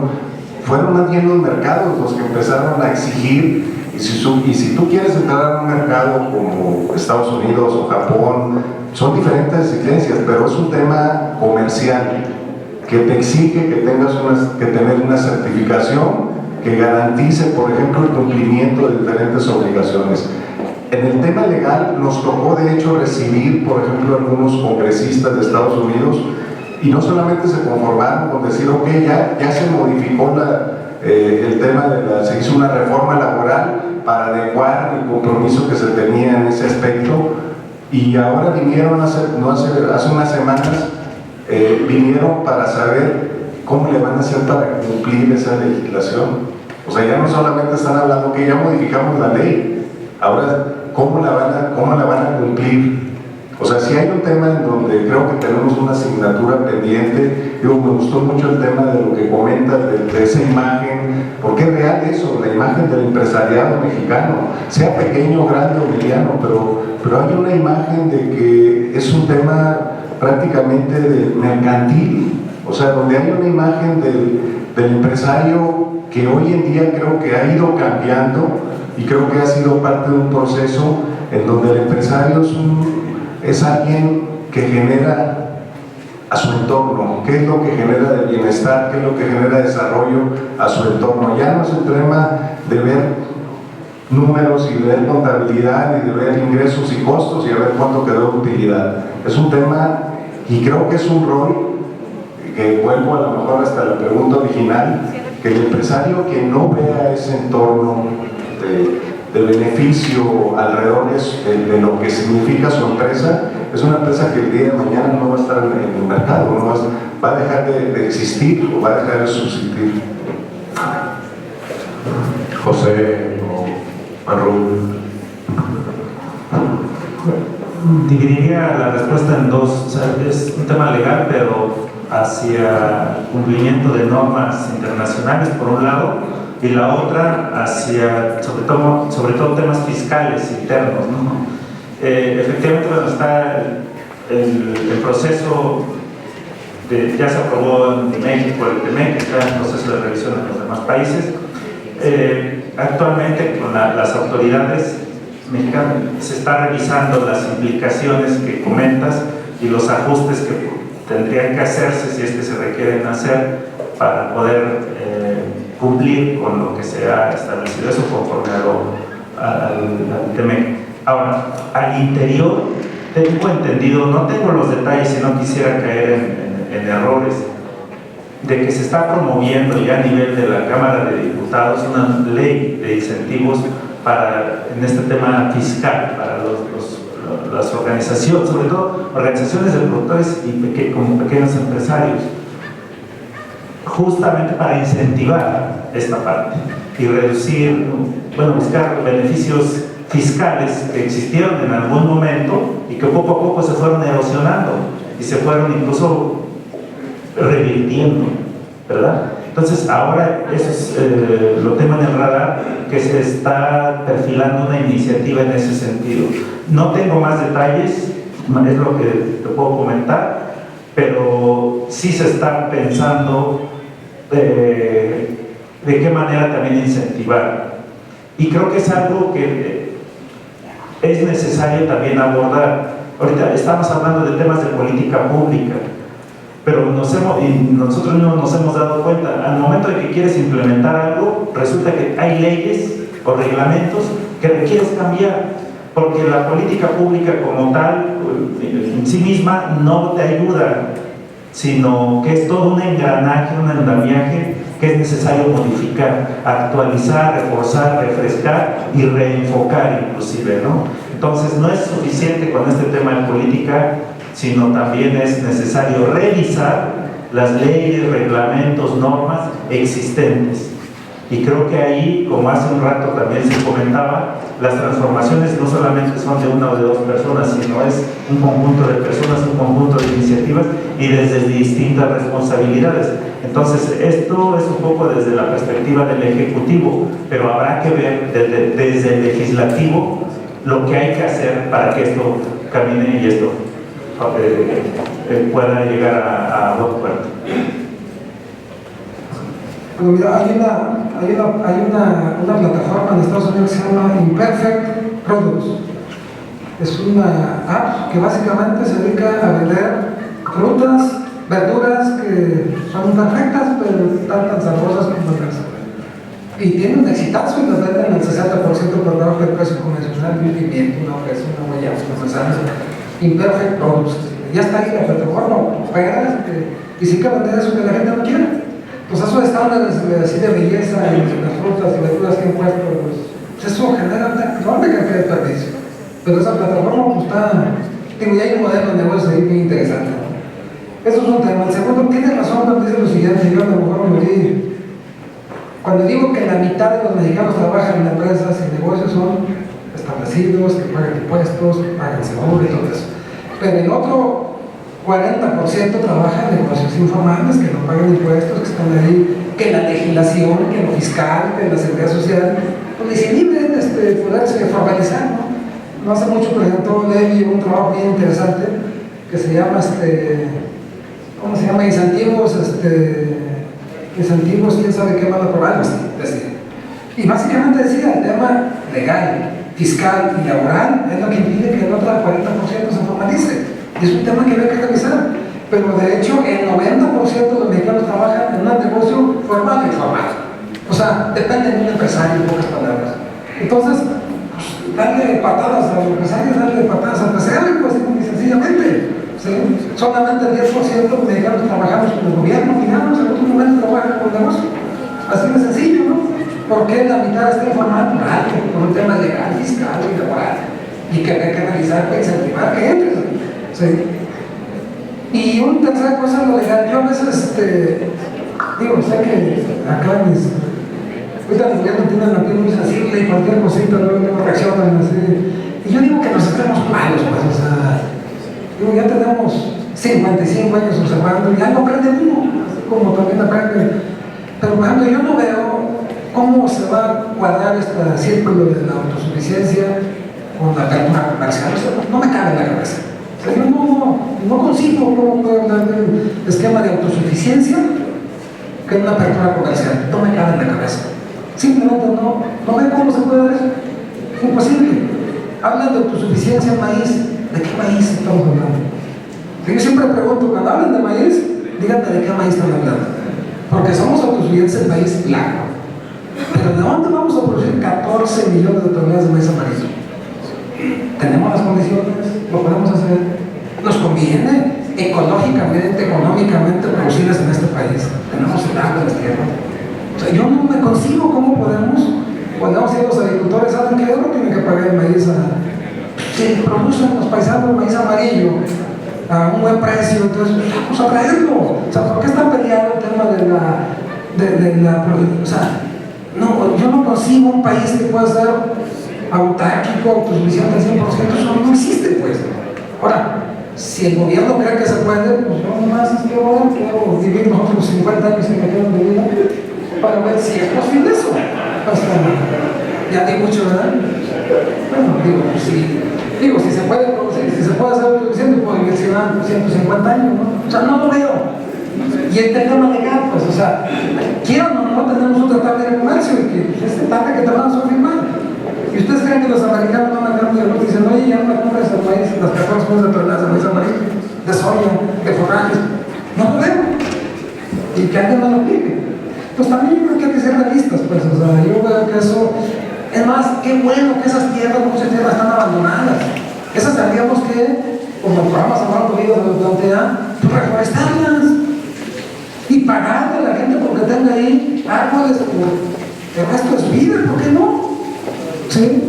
fueron más bien los mercados los que empezaron a exigir. Y si tú quieres entrar a un mercado como Estados Unidos o Japón, son diferentes exigencias, pero es un tema comercial que te exige que tengas que tener una certificación que garantice, por ejemplo, el cumplimiento de diferentes obligaciones. En el tema legal nos tocó de hecho recibir, por ejemplo, algunos congresistas de Estados Unidos, y no solamente se conformaron con decir, ok, ya se modificó el tema se hizo una reforma laboral para adecuar el compromiso que se tenía en ese aspecto, y ahora vinieron hace unas semanas, vinieron para saber cómo le van a hacer para cumplir esa legislación. O sea, ya no solamente están hablando que ya modificamos la ley, ahora cómo la van a cumplir. O sea, si hay un tema en donde creo que tenemos una asignatura pendiente. Me gustó mucho el tema de lo que comentas de esa imagen, porque es real eso, la imagen del empresariado mexicano, sea pequeño, grande o mediano, pero hay una imagen de que es un tema prácticamente mercantil. O sea, donde hay una imagen del empresario que hoy en día creo que ha ido cambiando y creo que ha sido parte de un proceso en donde el empresario es alguien que genera a su entorno, qué es lo que genera de bienestar, qué es lo que genera desarrollo a su entorno. Ya no es el tema de ver números y de ver contabilidad y de ver ingresos y costos y a ver cuánto quedó de utilidad. Es un tema, y creo que es un rol que vuelvo a lo mejor hasta la pregunta original, que el empresario que no vea ese entorno de beneficio alrededor de lo que significa su empresa, es una empresa que el día de mañana no va a estar en el mercado, no va a dejar de existir o va a dejar de subsistir. José o Manuel. Dividiría la respuesta en dos. O sea, es un tema legal, pero hacia cumplimiento de normas internacionales por un lado, y la otra hacia sobre todo temas fiscales internos, ¿no? Efectivamente, bueno, está el proceso ya se aprobó en México el TEMEC, está en proceso de revisión en los demás países. Actualmente con las autoridades mexicanas se está revisando las implicaciones que comentas y los ajustes que tendrían que hacerse, si es que se requieren hacer, para poder cumplir con lo que se ha establecido, eso conforme al TEMEC. Ahora, al interior, tengo entendido, no tengo los detalles y no quisiera caer en errores, de que se está promoviendo ya a nivel de la Cámara de Diputados una ley de incentivos en este tema fiscal para las organizaciones, sobre todo organizaciones de productores y como pequeños empresarios, justamente para incentivar esta parte y reducir, buscar beneficios fiscales que existieron en algún momento y que poco a poco se fueron erosionando y se fueron incluso revirtiendo, ¿verdad? Entonces ahora eso lo tengo en el radar, que se está perfilando una iniciativa en ese sentido. No tengo más detalles, es lo que te puedo comentar, pero sí se está pensando de qué manera también incentivar. Y creo que es algo que es necesario también abordar. Ahorita estamos hablando de temas de política pública, pero nosotros mismos nos hemos dado cuenta, al momento de que quieres implementar algo, resulta que hay leyes o reglamentos que requieres cambiar, porque la política pública como tal, en sí misma, no te ayuda, sino que es todo un engranaje, un andamiaje que es necesario modificar, actualizar, reforzar, refrescar y reenfocar inclusive, ¿no? Entonces no es suficiente con este tema de política, sino también es necesario revisar las leyes, reglamentos, normas existentes. Y creo que ahí, como hace un rato también se comentaba, las transformaciones no solamente son de una o de dos personas, sino es un conjunto de personas, un conjunto de iniciativas y desde distintas responsabilidades. Entonces, esto es un poco desde la perspectiva del Ejecutivo, pero habrá que ver desde el Legislativo lo que hay que hacer para que esto camine y esto pueda llegar a buen puerto. Bueno, mira, hay una plataforma en Estados Unidos que se llama Imperfect Products. Es una app que básicamente se dedica a vender frutas, verduras que son imperfectas, pero están tan sabrosas como otras. Y tiene un exitazo y las venden al 60% por debajo del precio convencional de un pimiento, una fresa, una guayaba, una manzana. Imperfect Products. Ya está ahí la plataforma, pegadas, y sí que vender eso que la gente no quiere. Pues esos estándares así de belleza en las frutas y verduras que han puesto, pues eso genera una enorme cantidad de desperdicio. Pero esa plataforma pues ya hay un modelo de negocio ahí bien interesante. Eso es un tema. El segundo, tiene razón cuando dice lo siguiente, yo a lo mejor me di. Cuando digo que la mitad de los mexicanos trabajan en empresas y negocios son establecidos, que pagan impuestos, que pagan seguro y todo eso. Pero el otro 40% trabaja en negocios informales, que no pagan impuestos, que están ahí, que la legislación, que lo fiscal, que la seguridad social, pues les inhiben poderse formalizar, ¿no? No hace mucho, por ejemplo, leí un trabajo bien interesante que se llama, ¿cómo se llama? Incentivos incentivos, quién sabe qué van a aprobar, decía. Y básicamente decía, el tema legal, fiscal y laboral es lo que impide que el otro 40% se formalice. Y es un tema que hay que revisar. Pero de hecho, el 90% de los mexicanos trabajan en un negocio formal e informal. O sea, depende de un empresario, en pocas palabras. Entonces, pues, darle patadas al empresario, darle patadas al empresario, pues muy sencillamente. ¿Sí? Solamente el 10% de los mexicanos trabajamos con el gobierno, finamos, en otros momentos trabajan con el negocio. Así de sencillo, ¿no? ¿Por qué la mitad está informal? Por un tema legal, fiscal y laboral. Y que hay que realizar para incentivar que entre. ¿Sí? Y una tercera cosa es lo legal. Yo a veces, digo, sé que acá ahorita el gobierno tiene la piel muy sensible y cualquier cosita luego reaccionan así. Y yo digo que nos hacemos malos, pues, o sea, digo, ya tenemos 55 años observando y algo aprende uno, así como también aprende. Pero, por ejemplo, yo no veo cómo se va a cuadrar este círculo de la autosuficiencia con la apertura comercial. O sea, no me cabe en la cabeza. O sea, yo no concibo cómo puede hablar de un esquema de autosuficiencia que una apertura comercial. No me cabe en la cabeza. Simplemente no veo cómo se puede ver. Es imposible. Hablan de autosuficiencia en maíz. ¿De qué maíz estamos hablando? Yo siempre pregunto, cuando hablan de maíz, díganme de qué maíz están hablando. Porque somos autosuficientes en maíz blanco. Pero ¿de dónde vamos a producir 14 millones de toneladas de maíz amarillo? ¿Tenemos las condiciones? ¿Lo podemos hacer? ¿Nos conviene ecológicamente, económicamente producirlas en este país? Tenemos el agua, las tierras. O sea, yo no me concibo cómo podemos, cuando vamos a ir los agricultores, ¿saben qué euro tienen que pagar el maíz si producen los paisanos maíz amarillo a un buen precio? Entonces, vamos a traerlo. O sea, ¿por qué está peleado el tema de la o sea, no, yo no concibo un país que pueda ser autárquico, autosuficiente al 100%, eso no existe, pues. Ahora, si el gobierno cree que se puede, pues yo nomás es que ahora quiero vivir nosotros 50 años que me quedan de vida para ver si es posible eso. Hasta, ya di mucho, ¿verdad? Bueno, si se puede producir, si se puede hacer autosuficiente, puedo vivir 150 años, ¿no? O sea, no lo veo. Y el tema legal, pues, o sea, quieran o no, tenemos un tratado de comercio y que este tratado que te van a firmar. ¿Y ustedes creen que los americanos van a ganar y dicen, oye, ya no me compras el maíz, las 14 cosas de toneladas de maíz amarillo, de soya, de forrajes? No lo veo. Y que alguien no lo aplique. Pues también yo creo que hay que ser realistas, pues, o sea, yo veo que eso. Es más, qué bueno que esas tierras, muchas tierras están abandonadas. Esas tendríamos que, como el programa Sembrando Vida nos plantea, reforestarlas y pagarle a la gente porque tenga ahí árboles por el resto de su vida, ¿por qué no? ¿Sí?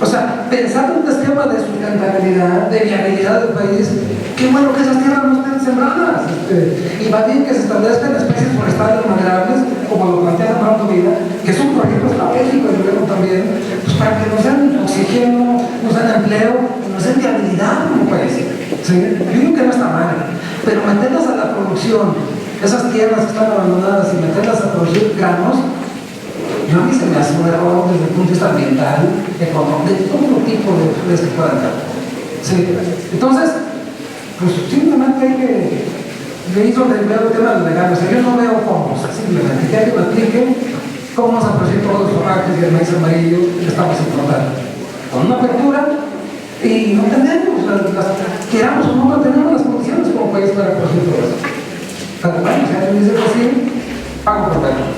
O sea, pensar en un esquema de sustentabilidad, de viabilidad del país, qué bueno que esas tierras no estén sembradas. Y va bien que se establezcan especies forestales maderables, como lo plantea Sembrando Vida, que es un proyecto estratégico del gobierno también, pues para que nos den oxígeno, nos den empleo, nos den viabilidad como país. ¿Sí? Yo digo que no está mal, pero meterlas a la producción, esas tierras que están abandonadas y meterlas a producir granos, yo a mí se me hace un error desde el punto de vista ambiental, económico, de todo tipo de ustedes que puedan dar. ¿Sí? Entonces, pues simplemente hay que ir donde veo el tema legal. O sea, yo no veo cómo, o sea, simplemente que alguien me explique cómo vamos a producir todos los forrajes y el maíz amarillo que estamos importando. Con una apertura y no tenemos, queramos o no tenemos las condiciones como país para producir todo eso. Pero bueno, si alguien dice que sí, pago por verlo.